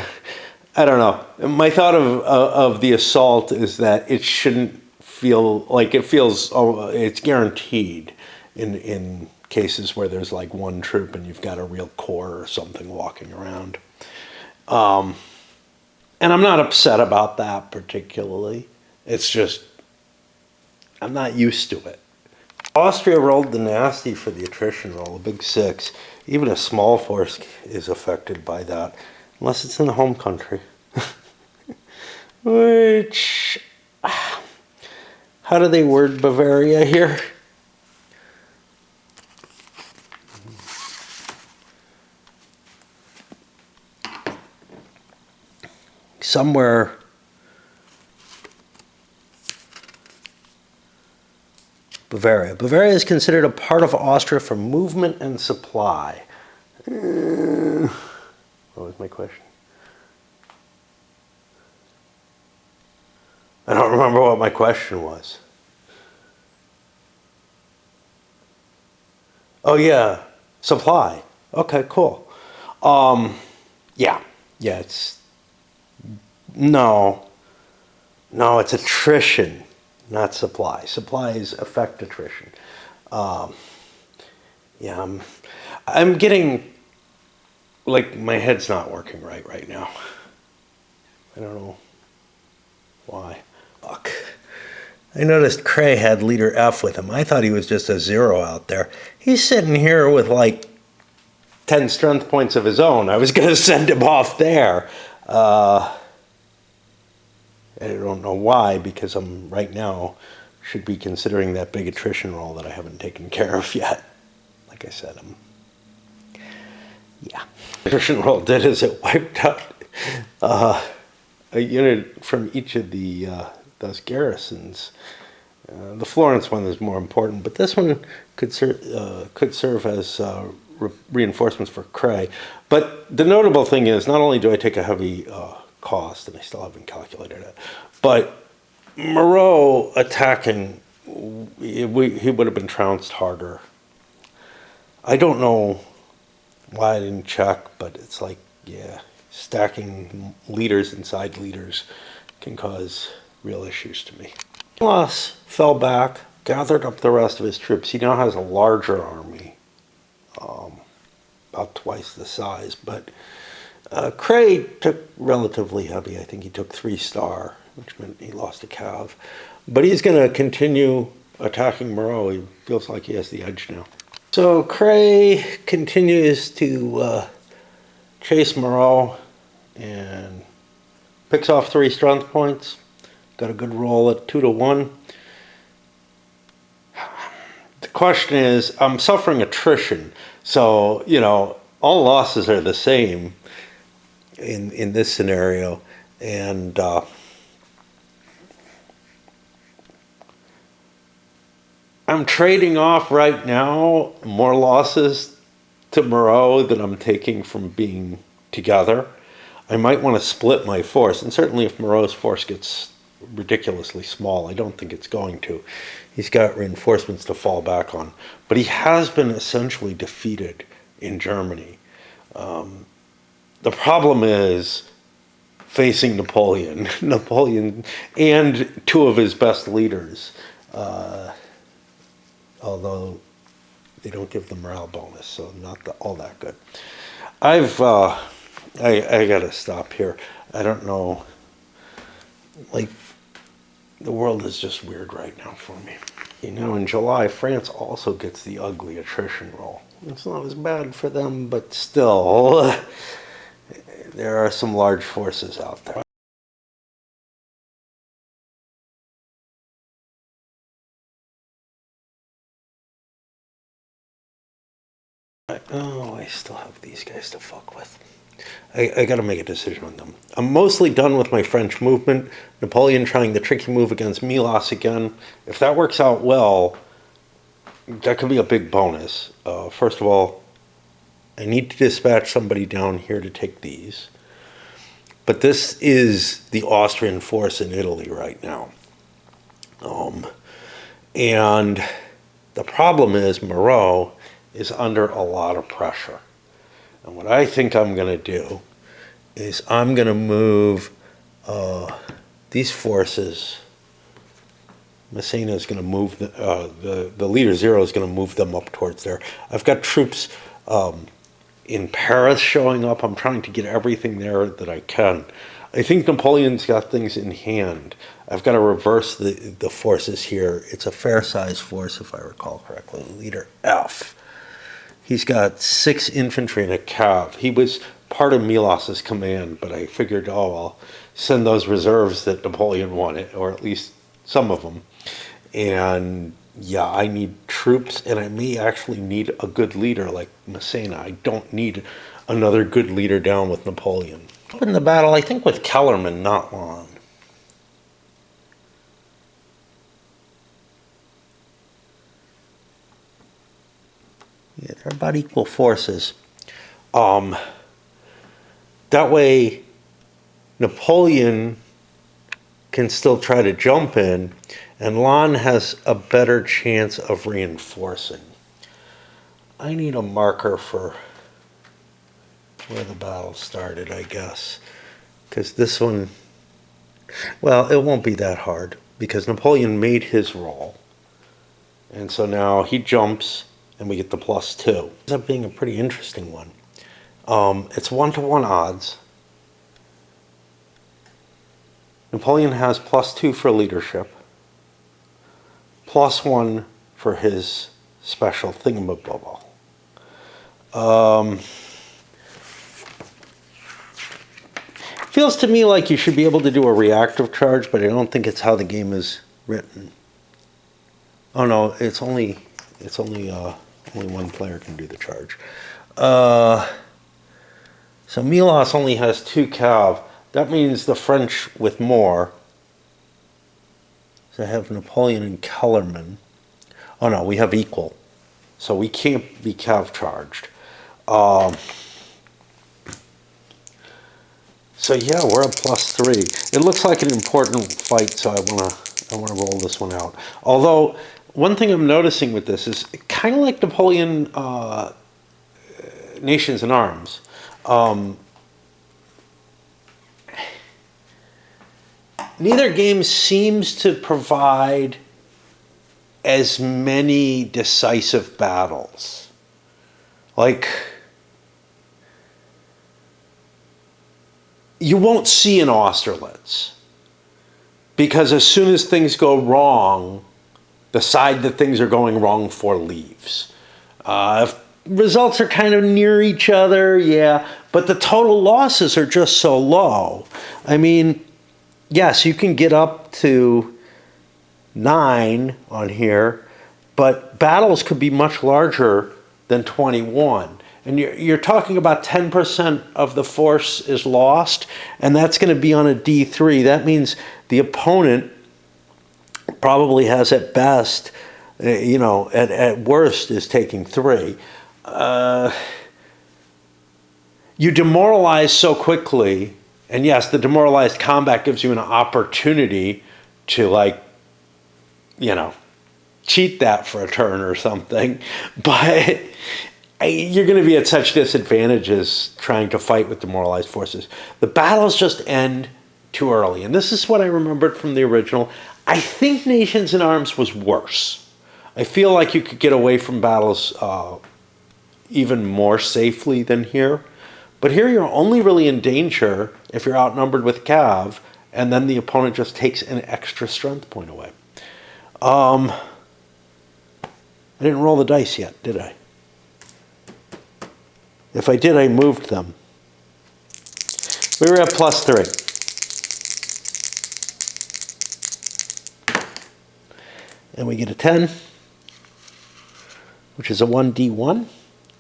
don't know. My thought of the assault is that it shouldn't feel like it feels, it's guaranteed in cases where there's like one troop and you've got a real corps or something walking around. And I'm not upset about that particularly. It's just, I'm not used to it. Austria rolled the nasty for the attrition roll, a big 6. Even a small force is affected by that, unless it's in the home country. Which, how do they word Bavaria here? Somewhere Bavaria. Bavaria is considered a part of Austria for movement and supply. What was my question? I don't remember what my question was. Oh yeah, supply. Okay, cool. Yeah, it's no, it's attrition, not supply. Supplies affect attrition. Yeah, I'm getting, like, my head's not working right now. I don't know why. Fuck. I noticed Cray had leader F with him. I thought he was just a 0 out there. He's sitting here with like 10 strength points of his own. I was going to send him off there. I don't know why, because I'm right now should be considering that big attrition roll that I haven't taken care of yet. Like I said, yeah. Attrition roll did is it wiped out a unit from each of those garrisons. The Florence one is more important, but this one could serve as reinforcements for Cray. But the notable thing is, not only do I take a heavy cost, and I still haven't calculated it, but Moreau attacking, he would have been trounced harder. I don't know why I didn't check, but it's like, yeah, stacking leaders inside leaders can cause real issues to me. Milos fell back, gathered up the rest of his troops. He now has a larger army, about twice the size, but Cray took relatively heavy. I think he took 3-star, which meant he lost a cav. But he's going to continue attacking Moreau. He feels like he has the edge now. So Cray continues to chase Moreau and picks off 3 strength points. Got a good roll at 2-1. The question is, I'm suffering attrition. So, all losses are the same in this scenario. And I'm trading off right now more losses to Moreau than I'm taking from being together. I might want to split my force, and certainly if Moreau's force gets ridiculously small, I don't think it's going to. He's got reinforcements to fall back on. But he has been essentially defeated in Germany. The problem is facing Napoleon. Napoleon and two of his best leaders, although they don't give the morale bonus, so not all that good. I gotta stop here. I don't know. Like, the world is just weird right now for me. You know, in July, France also gets the ugly attrition roll. It's not as bad for them, but still, there are some large forces out there. Oh, I still have these guys to fuck with. I gotta make a decision on them. I'm mostly done with my French movement. Napoleon trying the tricky move against Milas again. If that works out well, that could be a big bonus. First of all, I need to dispatch somebody down here to take these. But this is the Austrian force in Italy right now. And the problem is Moreau is under a lot of pressure. And what I think I'm going to do is I'm going to move these forces. Massena is going to move, the leader zero is going to move them up towards there. I've got troops in Paris showing up. I'm trying to get everything there that I can. I think Napoleon's got things in hand. I've got to reverse the forces here. It's a fair-sized force, if I recall correctly. Leader F. He's got 6 infantry and a cav. He was part of Milas's command, but I figured, oh, I'll send those reserves that Napoleon wanted, or at least some of them. And yeah, I need troops, and I may actually need a good leader like Massena. I don't need another good leader down with Napoleon. In the battle, I think with Kellerman, not long. Yeah, they're about equal forces. That way, Napoleon can still try to jump in, and Lannes has a better chance of reinforcing. I need a marker for where the battle started, I guess. Because this one, well, it won't be that hard, because Napoleon made his roll. And so now he jumps, and we get the +2. It ends up being a pretty interesting one. It's 1-to-1 odds. Napoleon has +2 for leadership, +1 for his special thingamabobble. Feels to me like you should be able to do a reactive charge, but I don't think it's how the game is written. Oh no, it's only one player can do the charge. So Milas only has 2 cav. That means the French with more. So I have Napoleon and Kellerman. Oh no, we have equal. So we can't be cav charged. So yeah, we're at +3. It looks like an important fight, so I wanna roll this one out. Although one thing I'm noticing with this is kind of like Napoleon Nations in Arms. Neither game seems to provide as many decisive battles. Like, you won't see an Austerlitz, because as soon as things go wrong, the side that things are going wrong for leaves. If results are kind of near each other, yeah, but the total losses are just so low. I mean, yes, you can get up to 9 on here, but battles could be much larger than 21. And you're talking about 10% of the force is lost, and that's going to be on a D3. That means the opponent probably has at best, at worst is taking 3. You demoralize so quickly, and yes, the demoralized combat gives you an opportunity to, cheat that for a turn or something, but you're going to be at such disadvantages trying to fight with demoralized forces. The battles just end too early. And this is what I remembered from the original. I think Nations in Arms was worse. I feel like you could get away from battles even more safely than here. But here you're only really in danger if you're outnumbered with cav, and then the opponent just takes an extra strength point away. I didn't roll the dice yet, did I? If I did, I moved them. We were at +3. And we get a 10, which is a 1d1.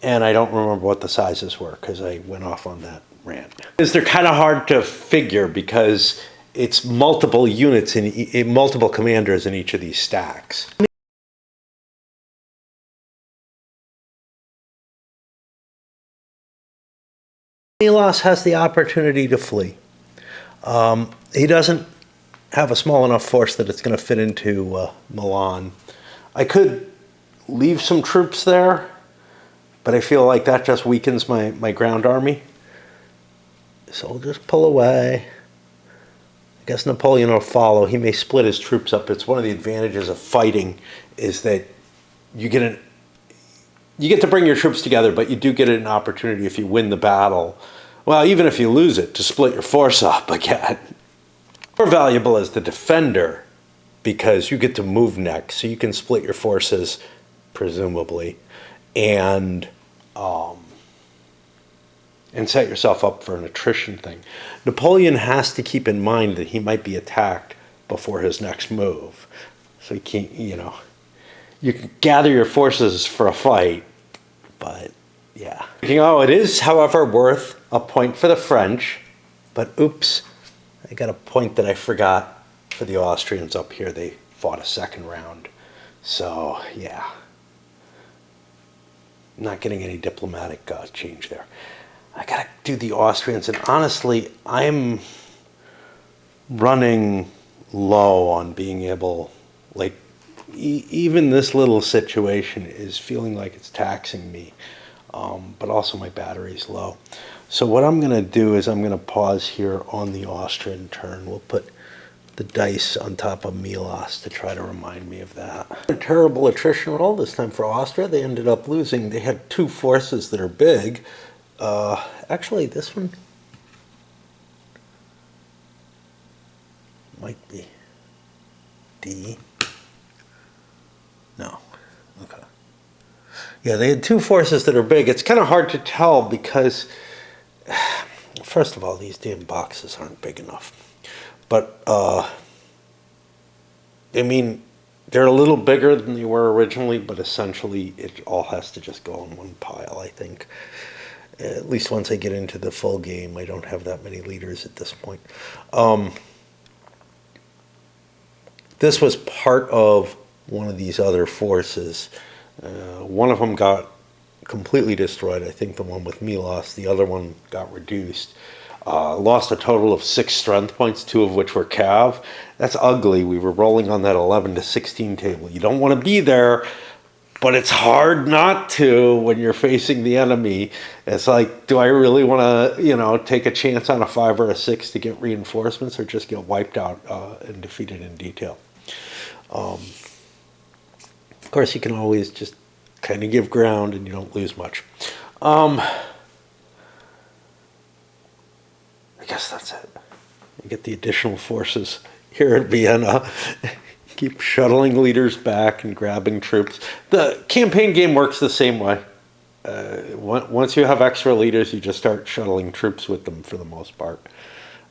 And I don't remember what the sizes were because I went off on that rant. They're kind of hard to figure because it's multiple units in multiple commanders in each of these stacks. Milos has the opportunity to flee. He doesn't have a small enough force that it's going to fit into Milan. I could leave some troops there, but I feel like that just weakens my ground army. So I'll just pull away. I guess Napoleon will follow. He may split his troops up. It's one of the advantages of fighting is that you get to bring your troops together, but you do get an opportunity if you win the battle. Well, even if you lose it, to split your force up again. More valuable as the defender because you get to move next, so you can split your forces, presumably, and set yourself up for an attrition thing. Napoleon has to keep in mind that he might be attacked before his next move. So he can't, you can gather your forces for a fight, but yeah. Oh, it is, however, worth a point for the French, but oops, I got a point that I forgot for the Austrians up here. They fought a second round. So, yeah. Not getting any diplomatic change there. I got to do the Austrians, and honestly, I'm running low on being able, like, even this little situation is feeling like it's taxing me, but also my battery's low. So what I'm going to do is I'm going to pause here on the Austrian turn. We'll put the dice on top of Milos to try to remind me of that. A terrible attrition roll this time for Austria. They ended up losing. They had two forces that are big. Actually, this one might be D. No. Okay. Yeah, they had two forces that are big. It's kind of hard to tell because, first of all, these damn boxes aren't big enough. But, I mean, they're a little bigger than they were originally, but essentially it all has to just go in one pile, I think. At least once I get into the full game, I don't have that many leaders at this point. This was part of one of these other forces. One of them got completely destroyed. I think the one with Milos. The other one got reduced. Lost a total of 6 strength points, 2 of which were cav. That's ugly. We were rolling on that 11 to 16 table. You don't want to be there, but it's hard not to when you're facing the enemy. It's like, do I really want to, take a chance on a 5 or a 6 to get reinforcements, or just get wiped out and defeated in detail? Of course, you can always just kind of give ground and you don't lose much. I guess that's it. You get the additional forces here at Vienna. Keep shuttling leaders back and grabbing troops. The campaign game works the same way. Once you have extra leaders, you just start shuttling troops with them for the most part.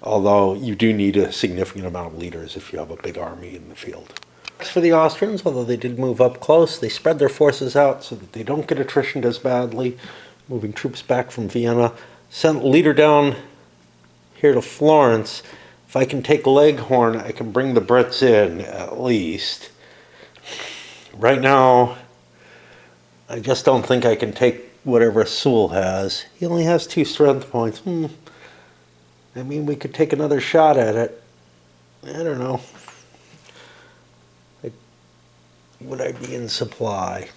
Although you do need a significant amount of leaders if you have a big army in the field. For the Austrians, although they did move up close, they spread their forces out so that they don't get attritioned as badly, moving troops back from Vienna. Sent leader down here to Florence. If I can take Leghorn, I can bring the Brits in, at least. Right now, I just don't think I can take whatever Sewell has. He only has 2 strength points. I mean, we could take another shot at it. I don't know. Would I be in supply?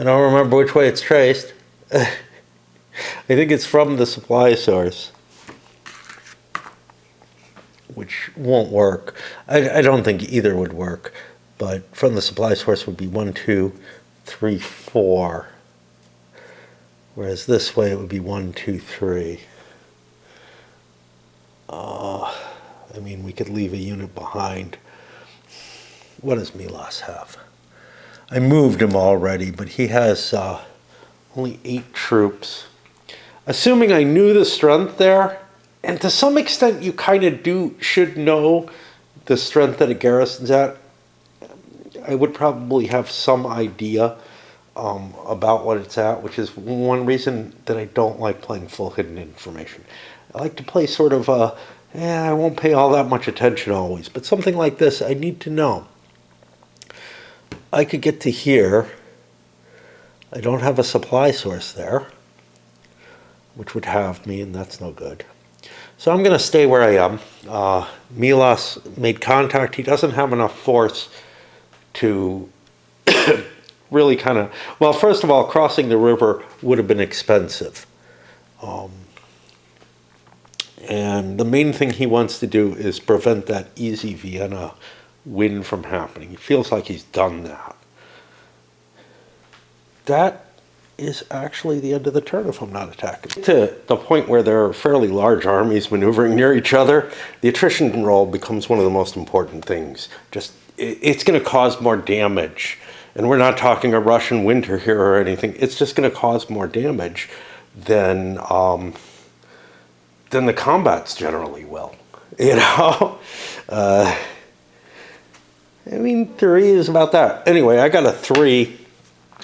I don't remember which way it's traced. I think it's from the supply source, which won't work. I don't think either would work, but from the supply source would be 1, 2, 3, 4. Whereas this way it would be 1, 2, 3. I mean, we could leave a unit behind. What does Milos have? I moved him already, but he has only 8 troops. Assuming I knew the strength there, and to some extent you kind of should know the strength that a garrison's at, I would probably have some idea about what it's at, which is one reason that I don't like playing full hidden information. I like to play sort of I won't pay all that much attention always, but something like this I need to know. I could get to here. I don't have a supply source there, which would have me, and that's no good. So I'm going to stay where I am. Milos made contact. He doesn't have enough force to really kind of... Well, first of all, crossing the river would have been expensive. And the main thing he wants to do is prevent that easy Vienna win from happening. He feels like he's done that. That is actually the end of the turn if I'm not attacking. To the point where there are fairly large armies maneuvering near each other, the attrition roll becomes one of the most important things. It's going to cause more damage. And we're not talking a Russian winter here or anything. It's just going to cause more damage than the combats generally will. You know? I mean, 3 is about that. Anyway, I got a 3,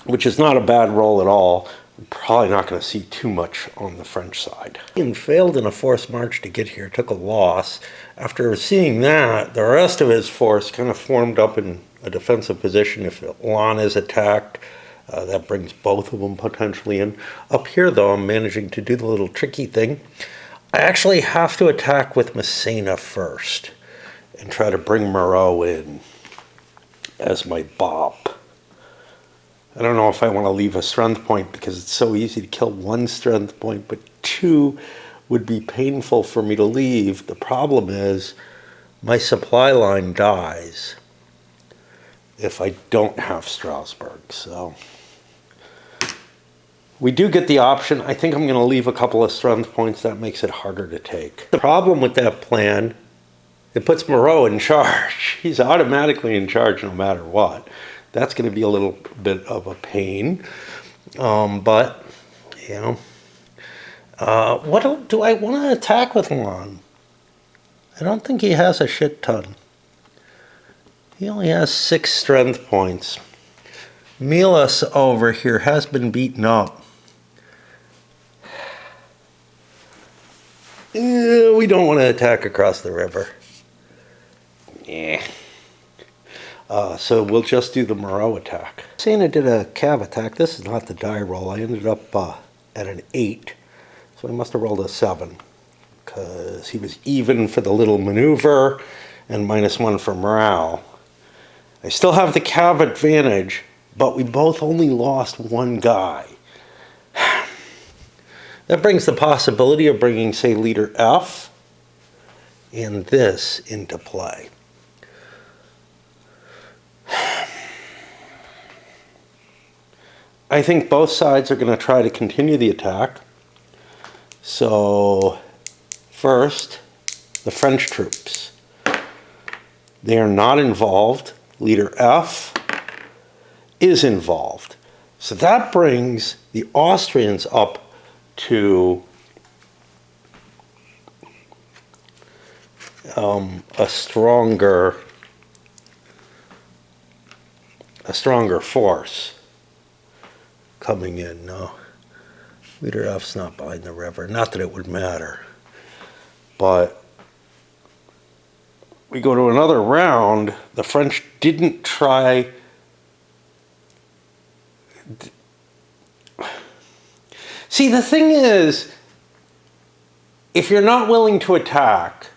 which is not a bad roll at all. I'm probably not going to see too much on the French side. He failed in a forced march to get here, took a loss. After seeing that, the rest of his force kind of formed up in a defensive position. If Lan is attacked, that brings both of them potentially in. Up here, though, I'm managing to do the little tricky thing. I actually have to attack with Messina first and try to bring Moreau in as my bop. I don't know if I want to leave a strength point because it's so easy to kill 1 strength point, but 2 would be painful for me to leave. The problem is my supply line dies if I don't have Strasbourg. So we do get the option. I think I'm going to leave a couple of strength points. That makes it harder to take. The problem with that plan, it puts Moreau in charge. He's automatically in charge no matter what. That's going to be a little bit of a pain. But, you know, what do I want to attack with Lan? I don't think he has a shit ton. He only has 6 strength points. Milos over here has been beaten up. We don't want to attack across the river. Yeah. So we'll just do the Moreau attack. Santa did a cav attack. This is not the die roll. I ended up at an 8. So I must have rolled a 7. Because he was even for the little maneuver and -1 for morale. I still have the cav advantage, but we both only lost 1 guy. That brings the possibility of bringing, say, leader F and this into play. I think both sides are going to try to continue the attack. So, first, the French troops. They are not involved. Leader F is involved. So that brings the Austrians up to a stronger force coming in. No, leader F's not behind the river. Not that it would matter, but we go to another round. The French didn't try. See, the thing is, if you're not willing to attack,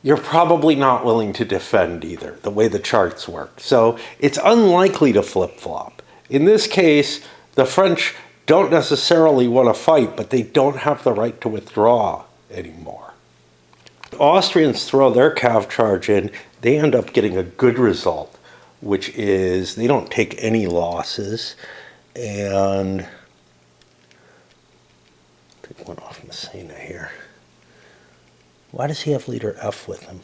you're probably not willing to defend either, the way the charts work. So it's unlikely to flip-flop. In this case, the French don't necessarily want to fight, but they don't have the right to withdraw anymore. The Austrians throw their cav charge in, they end up getting a good result, which is they don't take any losses. And take one off Messina here. Why does he have leader F with him?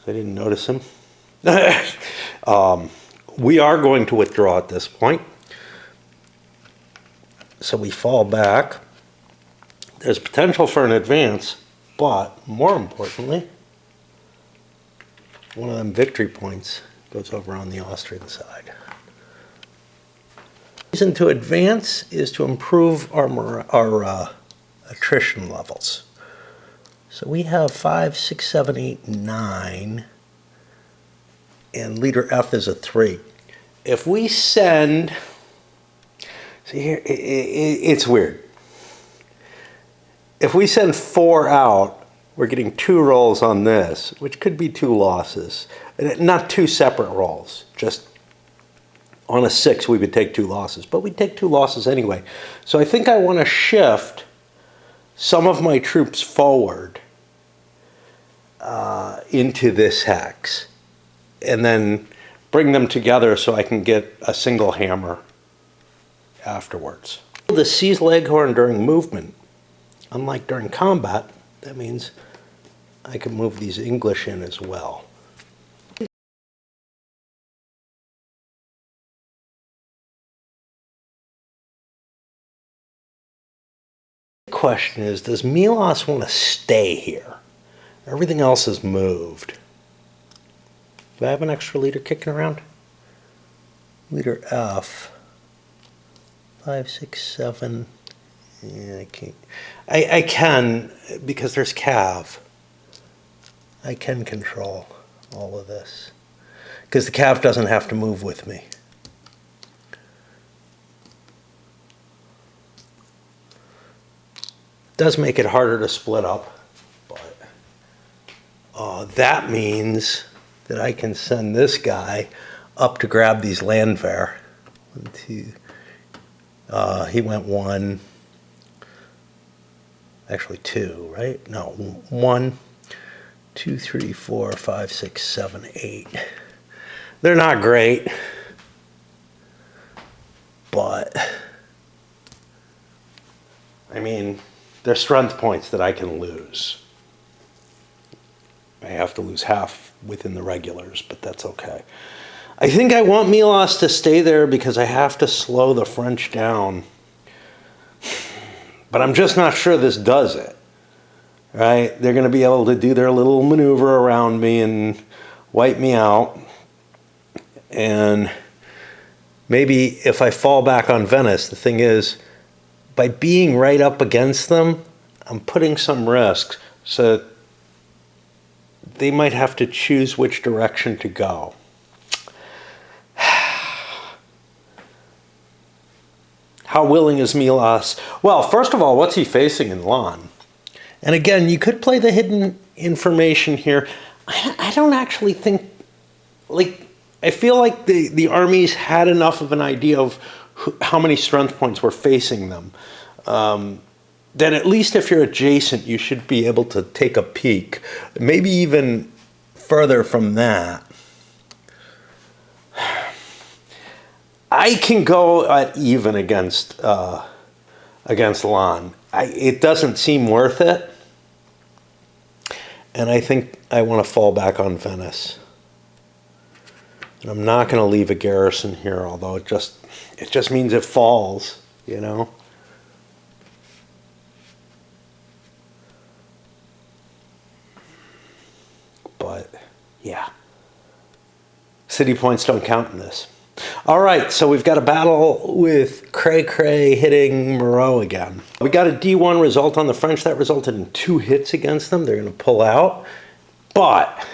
I didn't notice him. We are going to withdraw at this point. So we fall back. There's potential for an advance, but more importantly, one of them victory points goes over on the Austrian side. The reason to advance is to improve our attrition levels. So we have 5, 6, 7, 8, 9, and leader F is a 3. If we send, see here, it's weird. If we send 4 out, we're getting 2 rolls on this, which could be 2 losses. Not 2 separate rolls, just on a 6 we would take 2 losses, but we'd take 2 losses anyway. So I think I want to shift some of my troops forward into this hex and then bring them together so I can get a single hammer afterwards. To seize Leghorn during movement, unlike during combat, that means I can move these English in as well. The question is, does Milos want to stay here? Everything else is moved. Do I have an extra leader kicking around? Leader F. 5, 6, 7. Yeah, I can't. I can, because there's cav. I can control all of this. Because the cav doesn't have to move with me. Does make it harder to split up, but that means that I can send this guy up to grab these landwehr. 1, 2. He went 1. Actually 2, right? No, 1, 2, 3, 4, 5, 6, 7, 8. They're not great, but I mean, they're strength points that I can lose. I have to lose half within the regulars, but that's okay. I think I want Milos to stay there because I have to slow the French down. But I'm just not sure this does it, right? They're going to be able to do their little maneuver around me and wipe me out. And maybe if I fall back on Venice, the thing is, by being right up against them, I'm putting some risks. So they might have to choose which direction to go. How willing is Milos? Well, first of all, what's he facing in Lan? And again, you could play the hidden information here. I don't actually think, like, I feel like the armies had enough of an idea of how many strength points were facing them. Then at least if you're adjacent, you should be able to take a peek. Maybe even further from that. I can go at even against Lan. It doesn't seem worth it. And I think I want to fall back on Venice. And I'm not going to leave a garrison here, although it just means it falls, you know. But yeah, city points don't count in this. All right, so we've got a battle with Cray hitting Moreau again. We got a D1 result on the French. That resulted in 2 hits against them. They're going to pull out. But,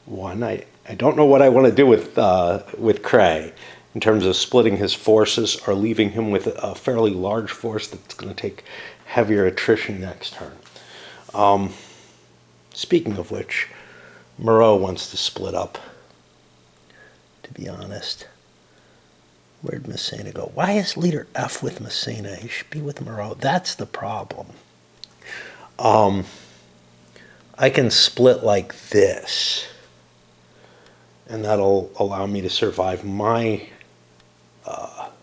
one, I don't know what I want to do with Cray in terms of splitting his forces or leaving him with a fairly large force that's going to take heavier attrition next turn. Speaking of which, Moreau wants to split up to be honest. Where'd Massena go? Why is leader F with Massena? He should be with Moreau. That's the problem. I can split like this, and that'll allow me to survive my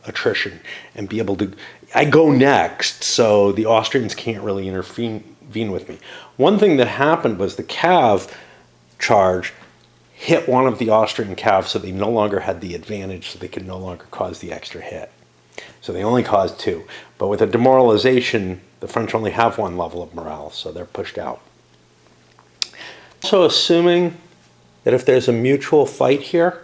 attrition and be able to. I go next, so the Austrians can't really intervene with me. One thing that happened was the cav charge hit one of the Austrian calves, so they no longer had the advantage, so they could no longer cause the extra hit. So they only caused 2. But with a demoralization, the French only have 1 level of morale, so they're pushed out. Also assuming that if there's a mutual fight here,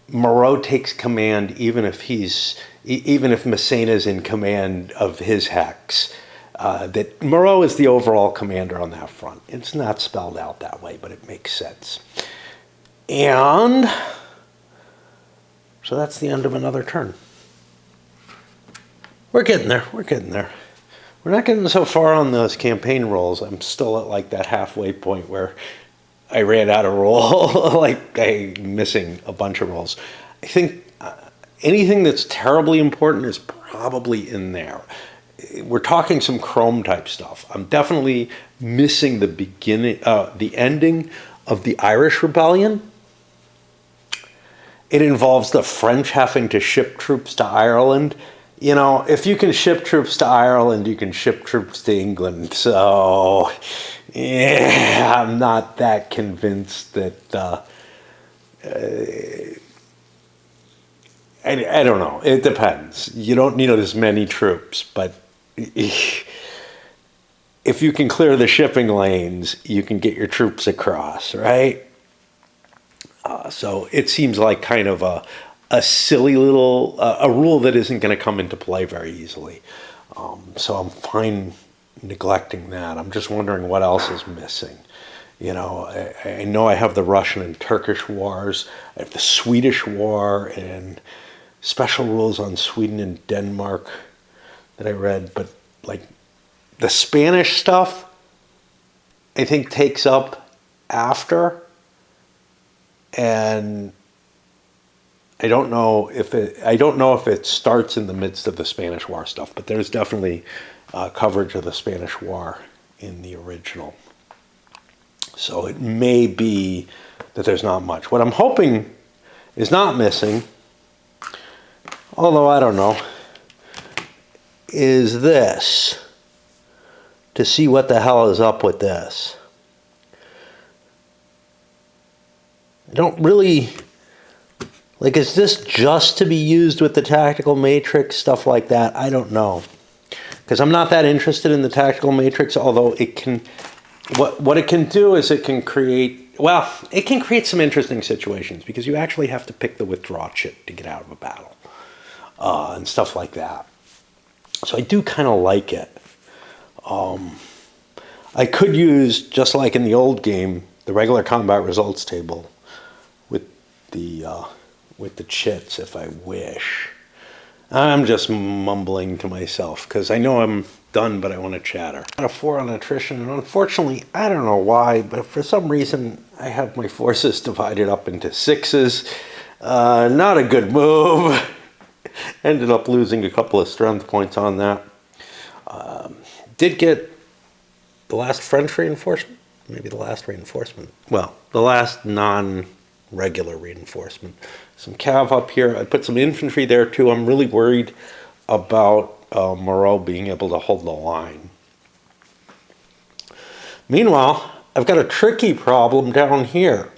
Moreau takes command even if Massena's in command of his hex. That Moreau is the overall commander on that front. It's not spelled out that way, but it makes sense. And so that's the end of another turn. We're getting there. We're getting there. We're not getting so far on those campaign rolls. I'm still at like that halfway point where I ran out of roll, like I'm missing a bunch of rolls. I think anything that's terribly important is probably in there. We're talking some Chrome type stuff. I'm definitely missing the beginning, the ending of the Irish Rebellion. It involves the French having to ship troops to Ireland. You know, if you can ship troops to Ireland, you can ship troops to England. So, yeah, I'm not that convinced that. I don't know. It depends. You don't need as many troops, but if you can clear the shipping lanes, you can get your troops across, right? So it seems like kind of a silly little a rule that isn't going to come into play very easily. So I'm fine neglecting that. I'm just wondering what else is missing. You know I have the Russian and Turkish wars. I have the Swedish war and special rules on Sweden and Denmark that I read, but like the Spanish stuff, I think takes up after, and I don't know if it starts in the midst of the Spanish War stuff, but there's definitely coverage of the Spanish War in the original. So it may be that there's not much. What I'm hoping is not missing, although I don't know, is this, to see what the hell is up with this. I don't really, like, is this just to be used with the tactical matrix, stuff like that? I don't know. Because I'm not that interested in the tactical matrix, although it can, what it can do is it can create some interesting situations, because you actually have to pick the withdraw chip to get out of a battle. And stuff like that. So I do kind of like it. I could use, just like in the old game, the regular combat results table with the chits if I wish. I'm just mumbling to myself because I know I'm done, but I want to chatter. I got a 4 on attrition, and unfortunately, I don't know why, but for some reason, I have my forces divided up into 6s. Not a good move. Ended up losing a couple of strength points on that. Did get the last French reinforcement, maybe the last reinforcement. Well, the last non-regular reinforcement. Some cav up here. I put some infantry there too. I'm really worried about Moreau being able to hold the line. Meanwhile, I've got a tricky problem down here.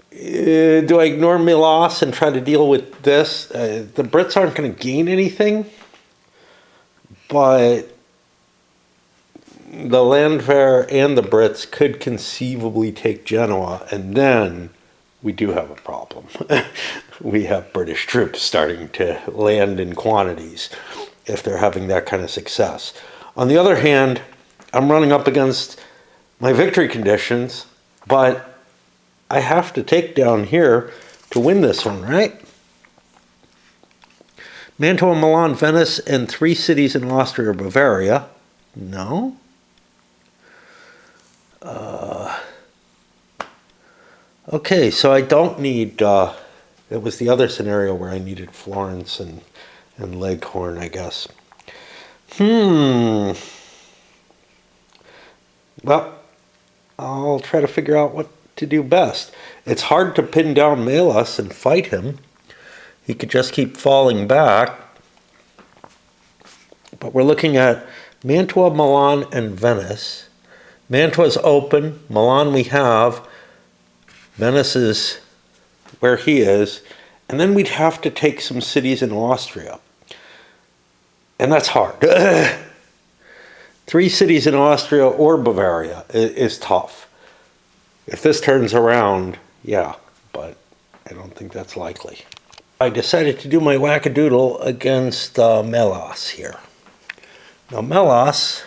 Do I ignore my loss and try to deal with this? The Brits aren't going to gain anything, but the Landwehr and the Brits could conceivably take Genoa, and then we do have a problem. We have British troops starting to land in quantities if they're having that kind of success. On the other hand, I'm running up against my victory conditions, but I have to take down here to win this one, right? Mantua, Milan, Venice, and 3 cities in Austria or Bavaria. No. Okay, so I don't need, it was the other scenario where I needed Florence and Leghorn, I guess. Well, I'll try to figure out what to do best. It's hard to pin down Melas and fight him. He could just keep falling back. But we're looking at Mantua, Milan, and Venice. Mantua's open. Milan we have. Venice is where he is. And then we'd have to take some cities in Austria. And that's hard. 3 cities in Austria or Bavaria is tough. If this turns around, yeah, but I don't think that's likely. I decided to do my wackadoodle against Melas here. Now Melas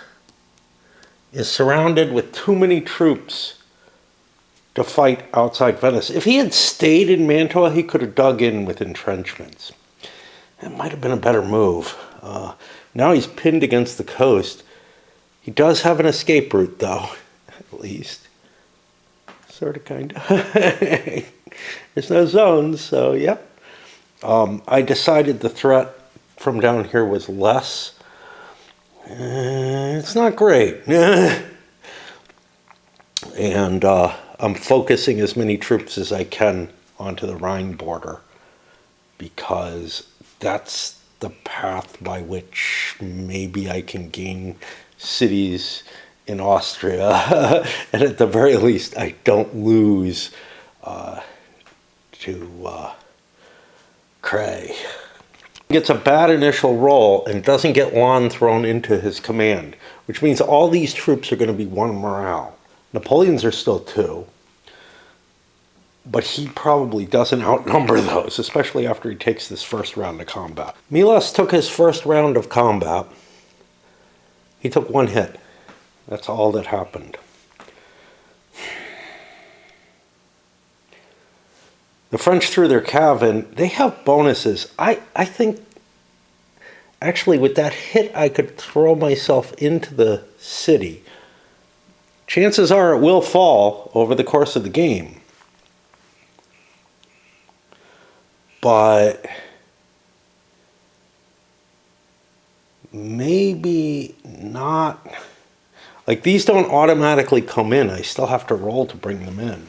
is surrounded with too many troops to fight outside Venice. If he had stayed in Mantua, he could have dug in with entrenchments. That might have been a better move. Now he's pinned against the coast. He does have an escape route, though, at least. Sort of, kind of. There's no zones, so yep. I decided the threat from down here was less. It's not great. And I'm focusing as many troops as I can onto the Rhine border because that's the path by which maybe I can gain cities in Austria. And at the very least, I don't lose to Cray. Gets a bad initial roll and doesn't get Lon thrown into his command, which means all these troops are going to be 1 morale. Napoleon's are still 2, but he probably doesn't outnumber those, especially after he takes this first round of combat. Melas took his first round of combat. He took 1 hit. That's all that happened. The French threw their cav in. They have bonuses. I think, actually, with that hit, I could throw myself into the city. Chances are it will fall over the course of the game. But maybe not. Like, these don't automatically come in. I still have to roll to bring them in.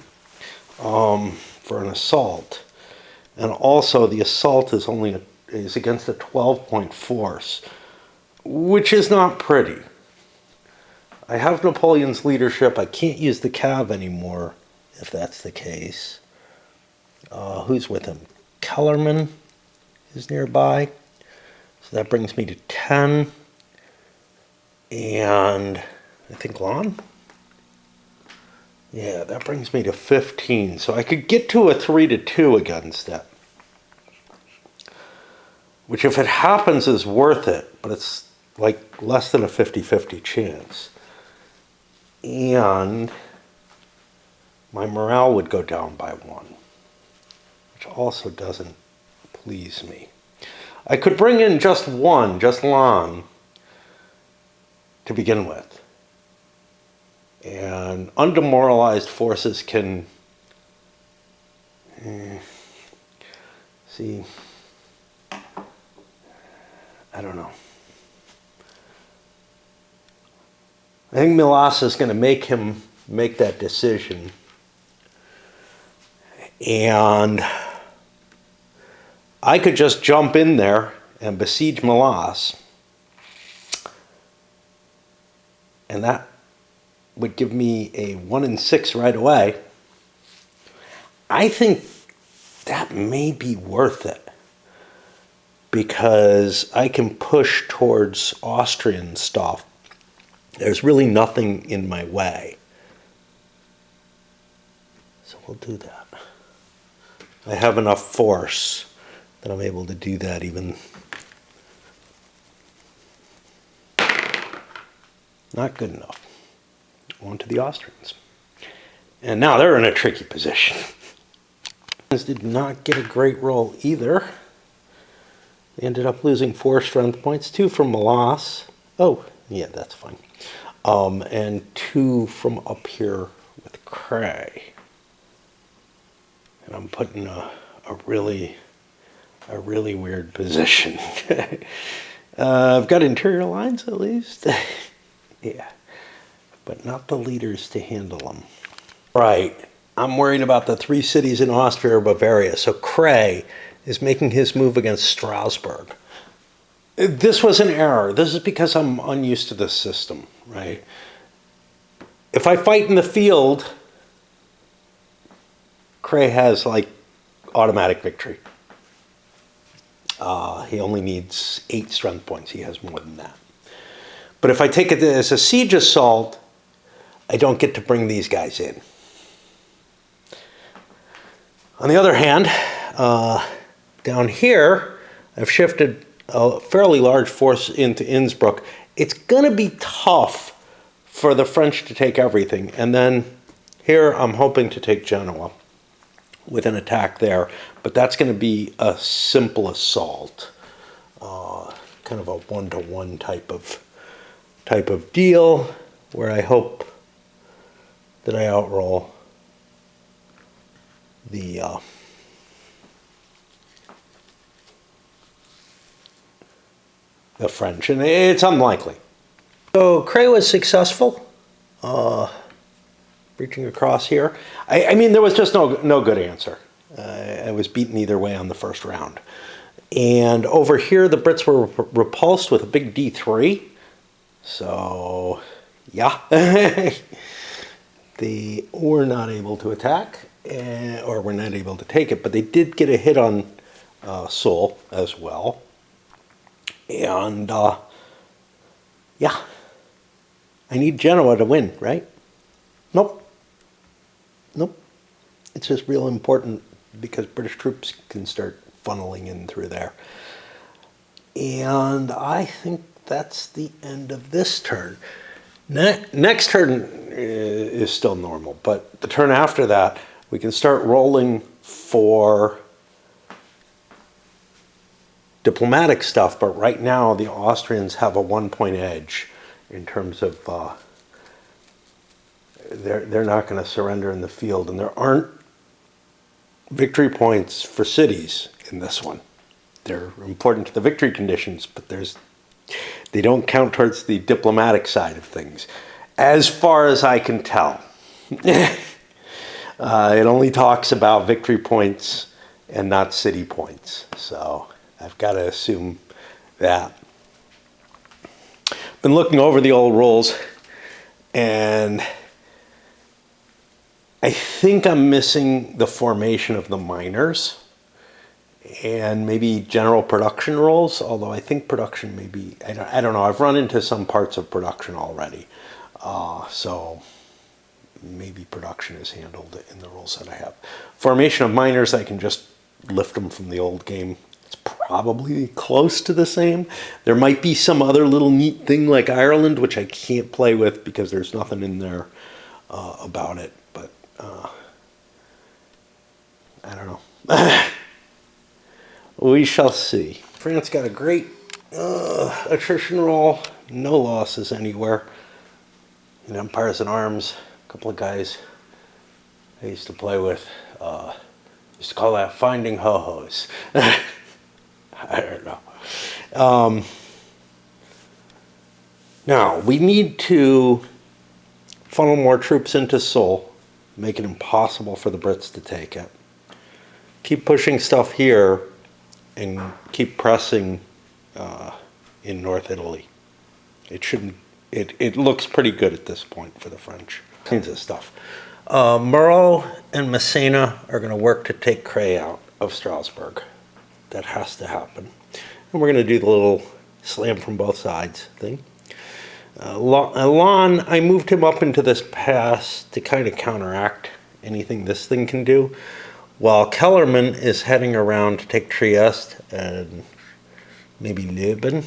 For an assault, and also the assault is against a 12-point force, which is not pretty. I have Napoleon's leadership. I can't use the cav anymore, if that's the case. Who's with him? Kellerman is nearby, so that brings me to 10, and I think Lon. Yeah, that brings me to 15. So I could get to a 3-2 against that. Which, if it happens, is worth it. But it's like less than a 50-50 chance. And my morale would go down by 1. Which also doesn't please me. I could bring in just Lon, to begin with. And undemoralized forces can see, I don't know. I think Melas is going to make him make that decision. And I could just jump in there and besiege Melas. And that would give me a 1-6 right away. I think that may be worth it because I can push towards Austrian stuff. There's really nothing in my way. So we'll do that. I have enough force that I'm able to do that even. Not good enough. On to the Austrians. And now they're in a tricky position. Did not get a great roll either. They ended up losing 4 strength points, 2 from Melas. Oh, yeah, that's fine. And 2 from up here with Cray. I'm put in a really weird position. I've got interior lines at least. Yeah, but not the leaders to handle them. Right. I'm worried about the three cities in Austria or Bavaria. So Cray is making his move against Strasbourg. This was an error. This is because I'm unused to this system, right? If I fight in the field, Cray has like automatic victory. He only needs 8 strength points. He has more than that. But if I take it as a siege assault, I don't get to bring these guys in. On the other hand, down here, I've shifted a fairly large force into Innsbruck. It's going to be tough for the French to take everything. And then here I'm hoping to take Genoa with an attack there. But that's going to be a simple assault, kind of a one-to-one type of deal where I hope that I outroll the French, and it's unlikely. So Cray was successful, reaching across here. I mean, there was just no good answer. I was beaten either way on the first round. And over here, the Brits were repulsed with a big D3. So, yeah. They were not able to attack, or were not able to take it, but they did get a hit on Seoul as well. And, yeah. I need Genoa to win, right? Nope. It's just real important because British troops can start funneling in through there. And I think that's the end of this turn. Next turn is still normal, but the turn after that, we can start rolling for diplomatic stuff, but right now the Austrians have a 1-point edge in terms of they're not going to surrender in the field, and there aren't victory points for cities in this one. They're important to the victory conditions, but they don't count towards the diplomatic side of things, as far as I can tell. It only talks about victory points and not city points, so I've got to assume that. Been looking over the old rules, and I think I'm missing the formation of the miners and maybe general production roles, although I think production maybe, I don't know, I've run into some parts of production already, so maybe production is handled in the rules that I have. Formation of miners, I can just lift them from the old game. It's probably close to the same. There might be some other little neat thing like Ireland, which I can't play with because there's nothing in there about it, but I don't know. We shall see. France got a great attrition roll. No losses anywhere. In Empires in Arms, a couple of guys I used to play with used to call that finding ho-hos. I don't know. Now, we need to funnel more troops into Seoul, make it impossible for the Brits to take it. Keep pushing stuff here and keep pressing in North Italy. It looks pretty good at this point for the French. Kinds of stuff. Moreau and Massena are going to work to take Cray out of Strasbourg. That has to happen. And we're going to do the little slam from both sides thing. Lon, I moved him up into this pass to kind of counteract anything this thing can do, while Kellerman is heading around to take Trieste and maybe Leuven.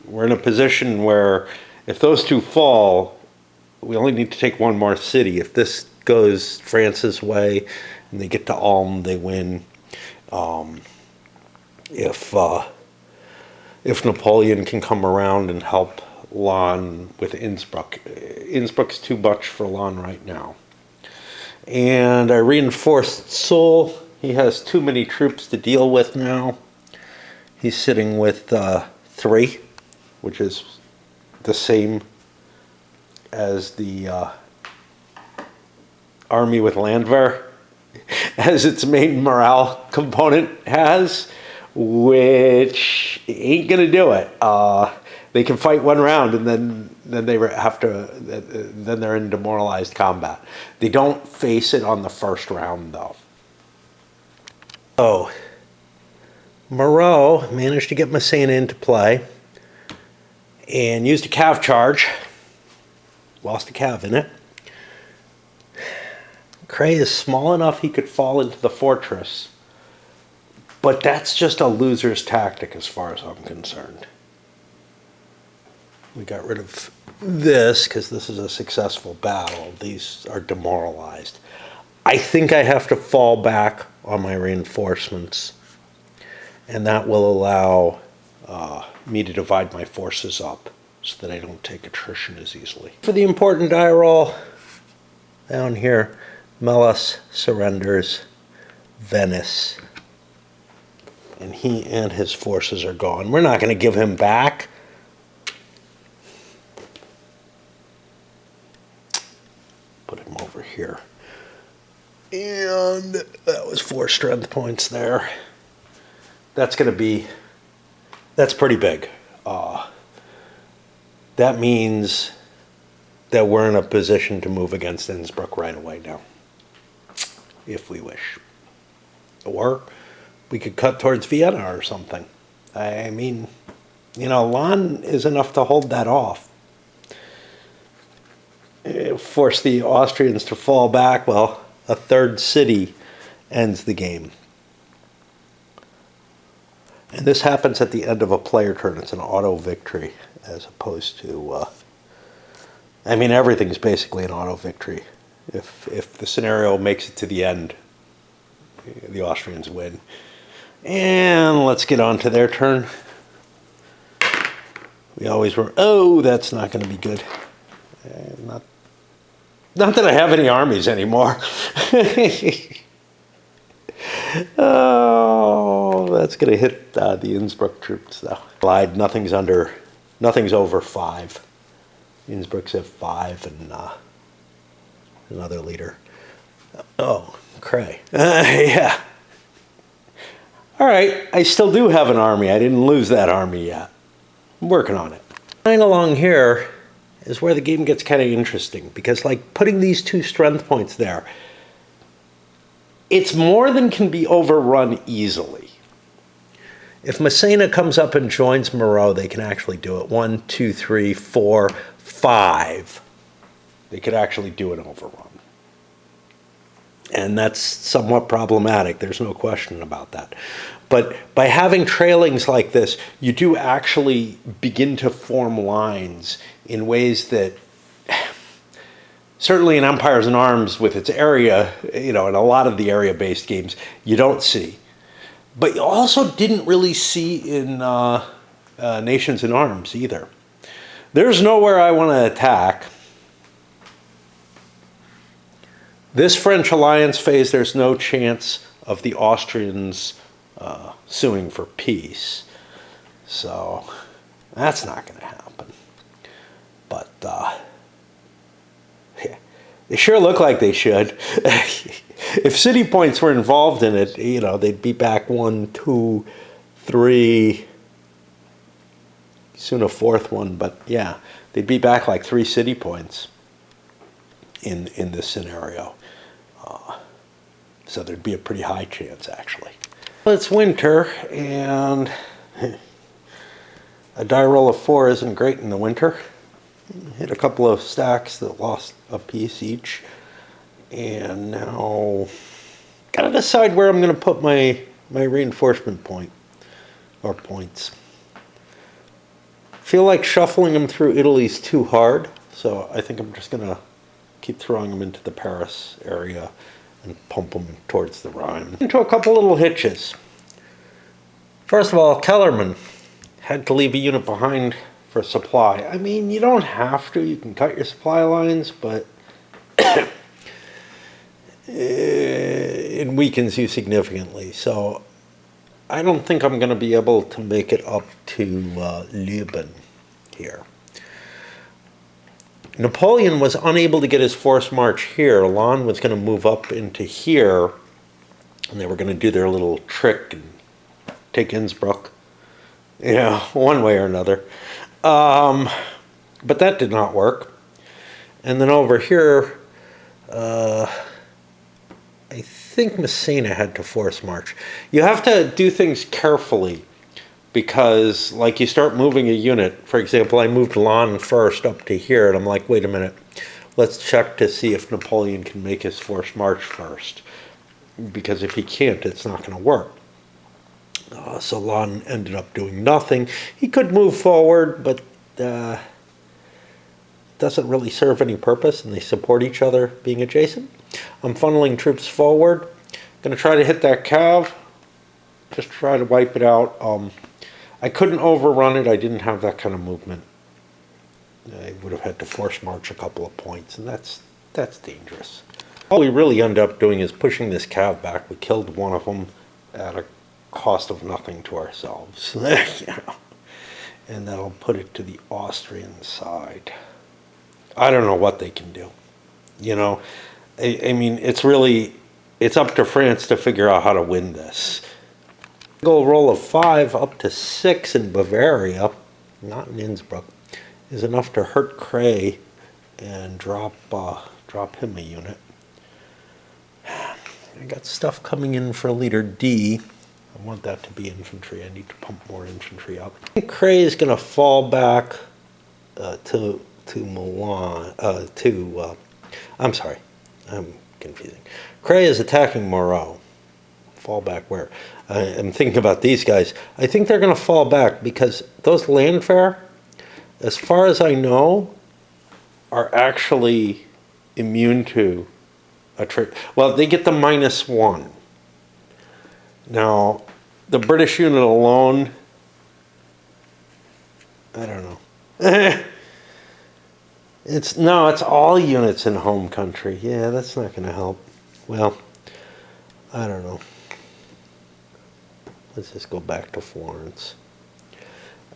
We're in a position where if those two fall, we only need to take one more city. If this goes France's way and they get to Ulm, they win. If Napoleon can come around and help Lon with Innsbruck. Innsbruck's too much for Lon right now. And I reinforced Seoul. He has too many troops to deal with now. He's sitting with 3, which is the same as the army with Landwehr as its main morale component has, which ain't gonna do it. They can fight one round and then they have to, then they're in demoralized combat. They don't face it on the first round though. So Moreau managed to get Massena into play and used a cav charge. Lost a cav in it. Cray is small enough he could fall into the fortress, but that's just a loser's tactic as far as I'm concerned. We got rid of this because this is a successful battle. These are demoralized. I think I have to fall back on my reinforcements, and that will allow me to divide my forces up so that I don't take attrition as easily. For the important die roll, down here, Melas surrenders Venice, and he and his forces are gone. We're not going to give him back. Put him over here. And that was 4 strength points there. That's going to be, that's pretty big. That means that we're in a position to move against Innsbruck right away now, if we wish. Or we could cut towards Vienna or something. I mean, you know, Lahn is enough to hold that off. Force the Austrians to fall back. Well, a third city ends the game. And this happens at the end of a player turn. It's an auto victory as opposed to, I mean, everything's basically an auto victory. If the scenario makes it to the end, the Austrians win. And let's get on to their turn. We always were, oh, that's not going to be good. Not that I have any armies anymore. Oh, that's going to hit the Innsbruck troops though. Lied, nothing's over 5. Innsbruck's at 5 and another leader. Oh, Cray. Yeah. All right, I still do have an army. I didn't lose that army yet. I'm working on it. Line along here is where the game gets kind of interesting because, like, putting these 2 strength points there, it's more than can be overrun easily. If Massena comes up and joins Moreau, they can actually do it. 1, 2, 3, 4, 5. They could actually do an overrun. And that's somewhat problematic. There's no question about that. But by having trailings like this, you do actually begin to form lines in ways that, certainly in Empires and Arms with its area, you know, in a lot of the area-based games, you don't see. But you also didn't really see in Nations in Arms either. There's nowhere I want to attack. This French alliance phase, there's no chance of the Austrians suing for peace. So that's not going to happen. But yeah, they sure look like they should. If city points were involved in it, you know, they'd be back 1, 2, 3, soon a 4th one. But yeah, they'd be back like 3 city points in this scenario. So there'd be a pretty high chance, actually. Well, it's winter, and a die roll of 4 isn't great in the winter. Hit a couple of stacks that lost a piece each. And now, gotta decide where I'm gonna put my reinforcement point, or points. Feel like shuffling them through Italy's too hard, so I think I'm just gonna keep throwing them into the Paris area and pump them towards the Rhine. Into a couple little hitches. First of all, Kellerman had to leave a unit behind for supply. I mean, you don't have to. You can cut your supply lines, but it weakens you significantly. So I don't think I'm going to be able to make it up to Lüben here. Napoleon was unable to get his forced march here. Lon was going to move up into here, and they were going to do their little trick and take Innsbruck. Yeah, one way or another. But that did not work. And then over here, I think Messina had to force march. You have to do things carefully because, like, you start moving a unit. For example, I moved Lon first up to here, and I'm like, wait a minute. Let's check to see if Napoleon can make his forced march first. Because if he can't, it's not going to work. So Lon ended up doing nothing. He could move forward, but doesn't really serve any purpose, and they support each other being adjacent. I'm funneling troops forward. Going to try to hit that cav. Just try to wipe it out. I couldn't overrun it. I didn't have that kind of movement. I would have had to force march a couple of points, and that's dangerous. All we really end up doing is pushing this cav back. We killed one of them at a cost of nothing to ourselves. And that'll put it to the Austrian side. I don't know what they can do. I mean, it's up to France to figure out how to win this. Go roll of 5 up to 6 in Bavaria, not in Innsbruck, is enough to hurt Cray and drop him a unit. I got stuff coming in for leader D. I want that to be infantry. I need to pump more infantry up. I think Cray is going to fall back to Milan. I'm sorry, I'm confusing. Cray is attacking Moreau. Fall back where? I'm thinking about these guys. I think they're going to fall back because those Landwehr, as far as I know, are actually immune to a trick. Well, they get the -1. Now, the British unit alone, I don't know. It's all units in home country. Yeah, that's not going to help. Well, I don't know. Let's just go back to Florence.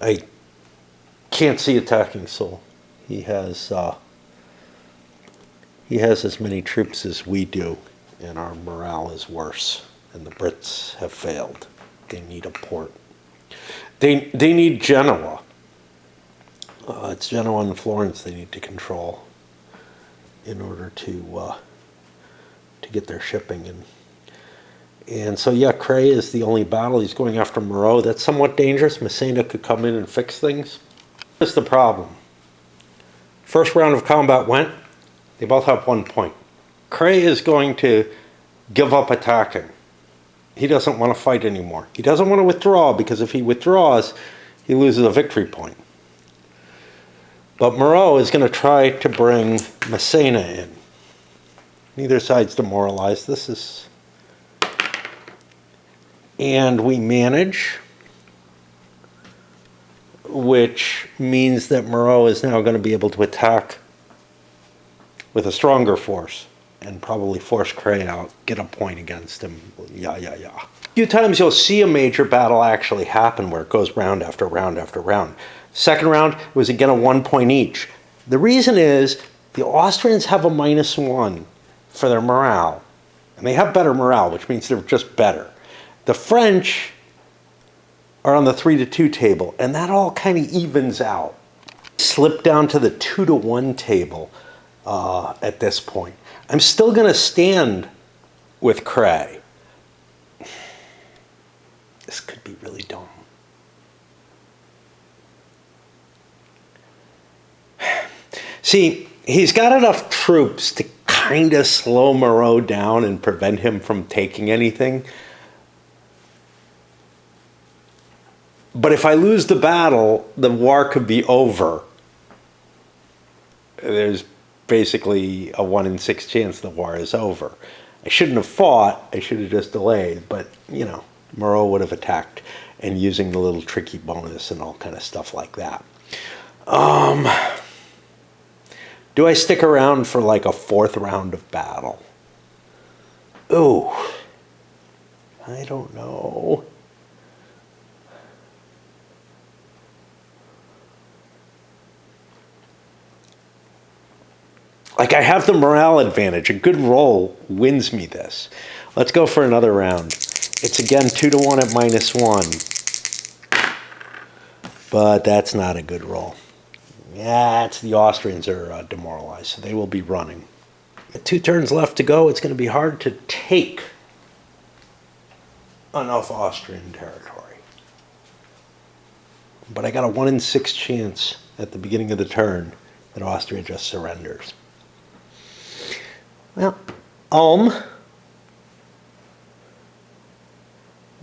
I can't see attacking Seoul. He has as many troops as we do, and our morale is worse. And the Brits have failed. They need a port. They need Genoa. It's Genoa and Florence they need to control in order to get their shipping in. And so, yeah, Cray is the only battle. He's going after Moreau. That's somewhat dangerous. Messina could come in and fix things. That's the problem. First round of combat went. They both have 1 point. Cray is going to give up attacking. He doesn't want to fight anymore. He doesn't want to withdraw because if he withdraws, he loses a victory point. But Moreau is going to try to bring Messina in. Neither side's demoralized. And we manage, which means that Moreau is now going to be able to attack with a stronger force and probably force Cray out, get a point against him, A few times you'll see a major battle actually happen where it goes round after round after round. Second round was again a 1 point each. The reason is the Austrians have a -1 for their morale. And they have better morale, which means they're just better. The French are on the 3-2 table, and that all kind of evens out. Slip down to the 2-1 table at this point. I'm still going to stand with Cray. This could be really dumb. See, he's got enough troops to kind of slow Moreau down and prevent him from taking anything. But if I lose the battle, the war could be over. There's basically a 1 in 6 chance the war is over. I shouldn't have fought. I should have just delayed. But, Moreau would have attacked and using the little tricky bonus and all kind of stuff like that. Do I stick around for like a 4th round of battle? Oh, I don't know. Like, I have the morale advantage. A good roll wins me this. Let's go for another round. It's again 2-1 at -1. But that's not a good roll. Yeah, it's the Austrians are demoralized, so they will be running. With 2 turns left to go, it's going to be hard to take enough Austrian territory. But I got a 1 in 6 chance at the beginning of the turn that Austria just surrenders. Well,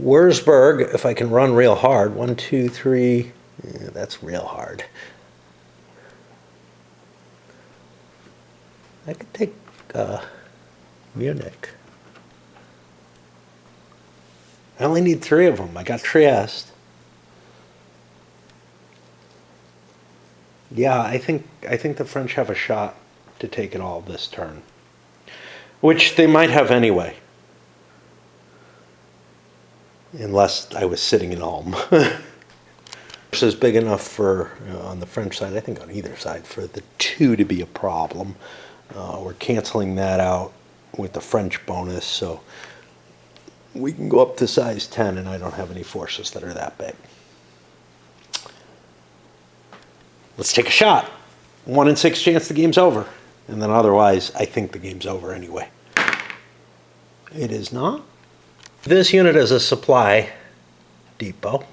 Wurzburg, if I can run real hard. 1, 2, 3. Yeah, that's real hard. I could take Munich. I only need 3 of them. I got Trieste. Yeah, I think the French have a shot to take it all this turn, which they might have anyway, unless I was sitting in Ulm. This is big enough for, on the French side, I think on either side, for the 2 to be a problem. We're canceling that out with the French bonus, so we can go up to size 10, and I don't have any forces that are that big. Let's take a shot. 1 in 6 chance the game's over. And then otherwise, I think the game's over anyway. It is not. This unit is a supply depot,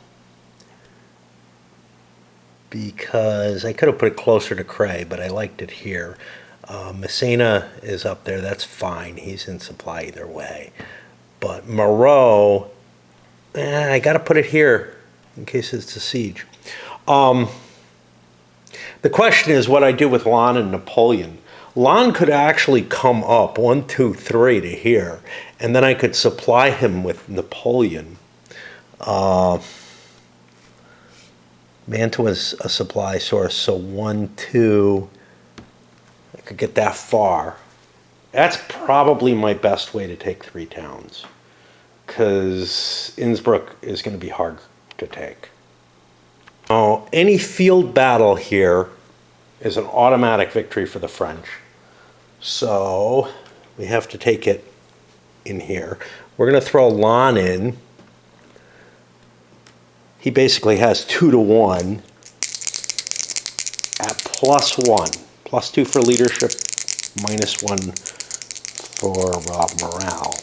because I could have put it closer to Cray, but I liked it here. Messina is up there. That's fine. He's in supply either way. But Moreau, I got to put it here in case it's a siege. The question is what I do with Lon and Napoleon. Lon could actually come up 1, 2, 3 to here, and then I could supply him with Napoleon. Mantua's a supply source, so 1, 2, I could get that far. That's probably my best way to take 3 towns, because Innsbruck is going to be hard to take. Now, any field battle here is an automatic victory for the French. So we have to take it in here. We're going to throw Lon in. He basically has 2-1 at +1. +2 for leadership, -1 for morale.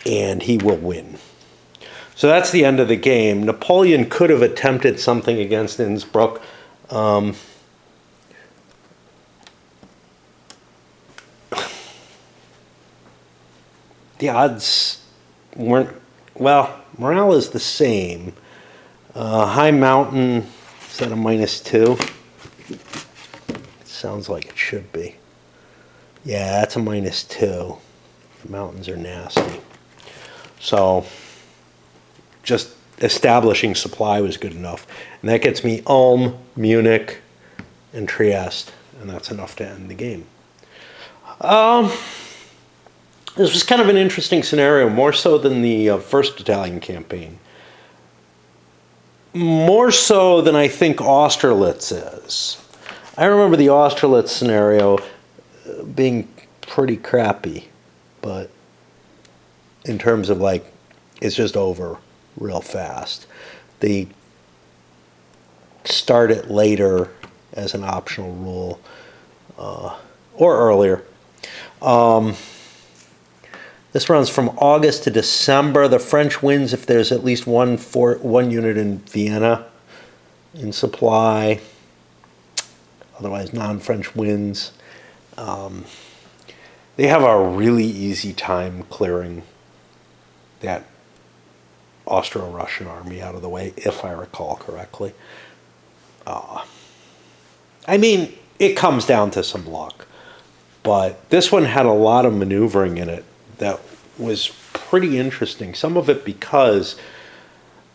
And he will win. So that's the end of the game. Napoleon could have attempted something against Innsbruck. The odds weren't, well, morale is the same. High Mountain is at a -2. It sounds like it should be. Yeah, that's a -2. The mountains are nasty. So just establishing supply was good enough. And that gets me Ulm, Munich, and Trieste. And that's enough to end the game. This was kind of an interesting scenario, more so than the first Italian campaign. More so than I think Austerlitz is. I remember the Austerlitz scenario being pretty crappy, but in terms of like, it's just over real fast. They start it later as an optional rule, or earlier. This runs from August to December. The French wins if there's at least one unit in Vienna in supply. Otherwise, non-French wins. They have a really easy time clearing that Austro-Russian army out of the way, if I recall correctly. I mean, it comes down to some luck. But this one had a lot of maneuvering in it that was pretty interesting. Some of it because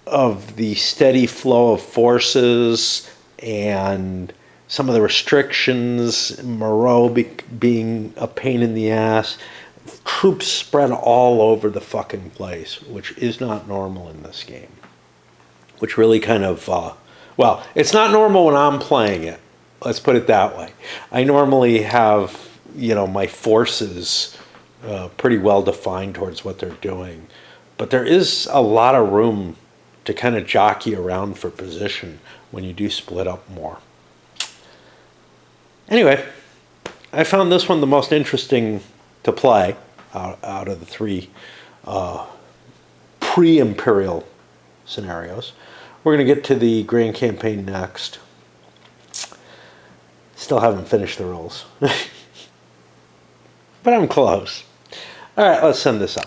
of the steady flow of forces and some of the restrictions, Moreau being a pain in the ass. troops spread all over the fucking place, which is not normal in this game. Which really kind of, well, it's not normal when I'm playing it. Let's put it that way. I normally have, my forces pretty well defined towards what they're doing. But there is a lot of room to kind of jockey around for position when you do split up more. Anyway, I found this one the most interesting to play out of the three pre-imperial scenarios. We're going to get to the Grand Campaign next. Still haven't finished the rules. But I'm close. All right, let's send this up.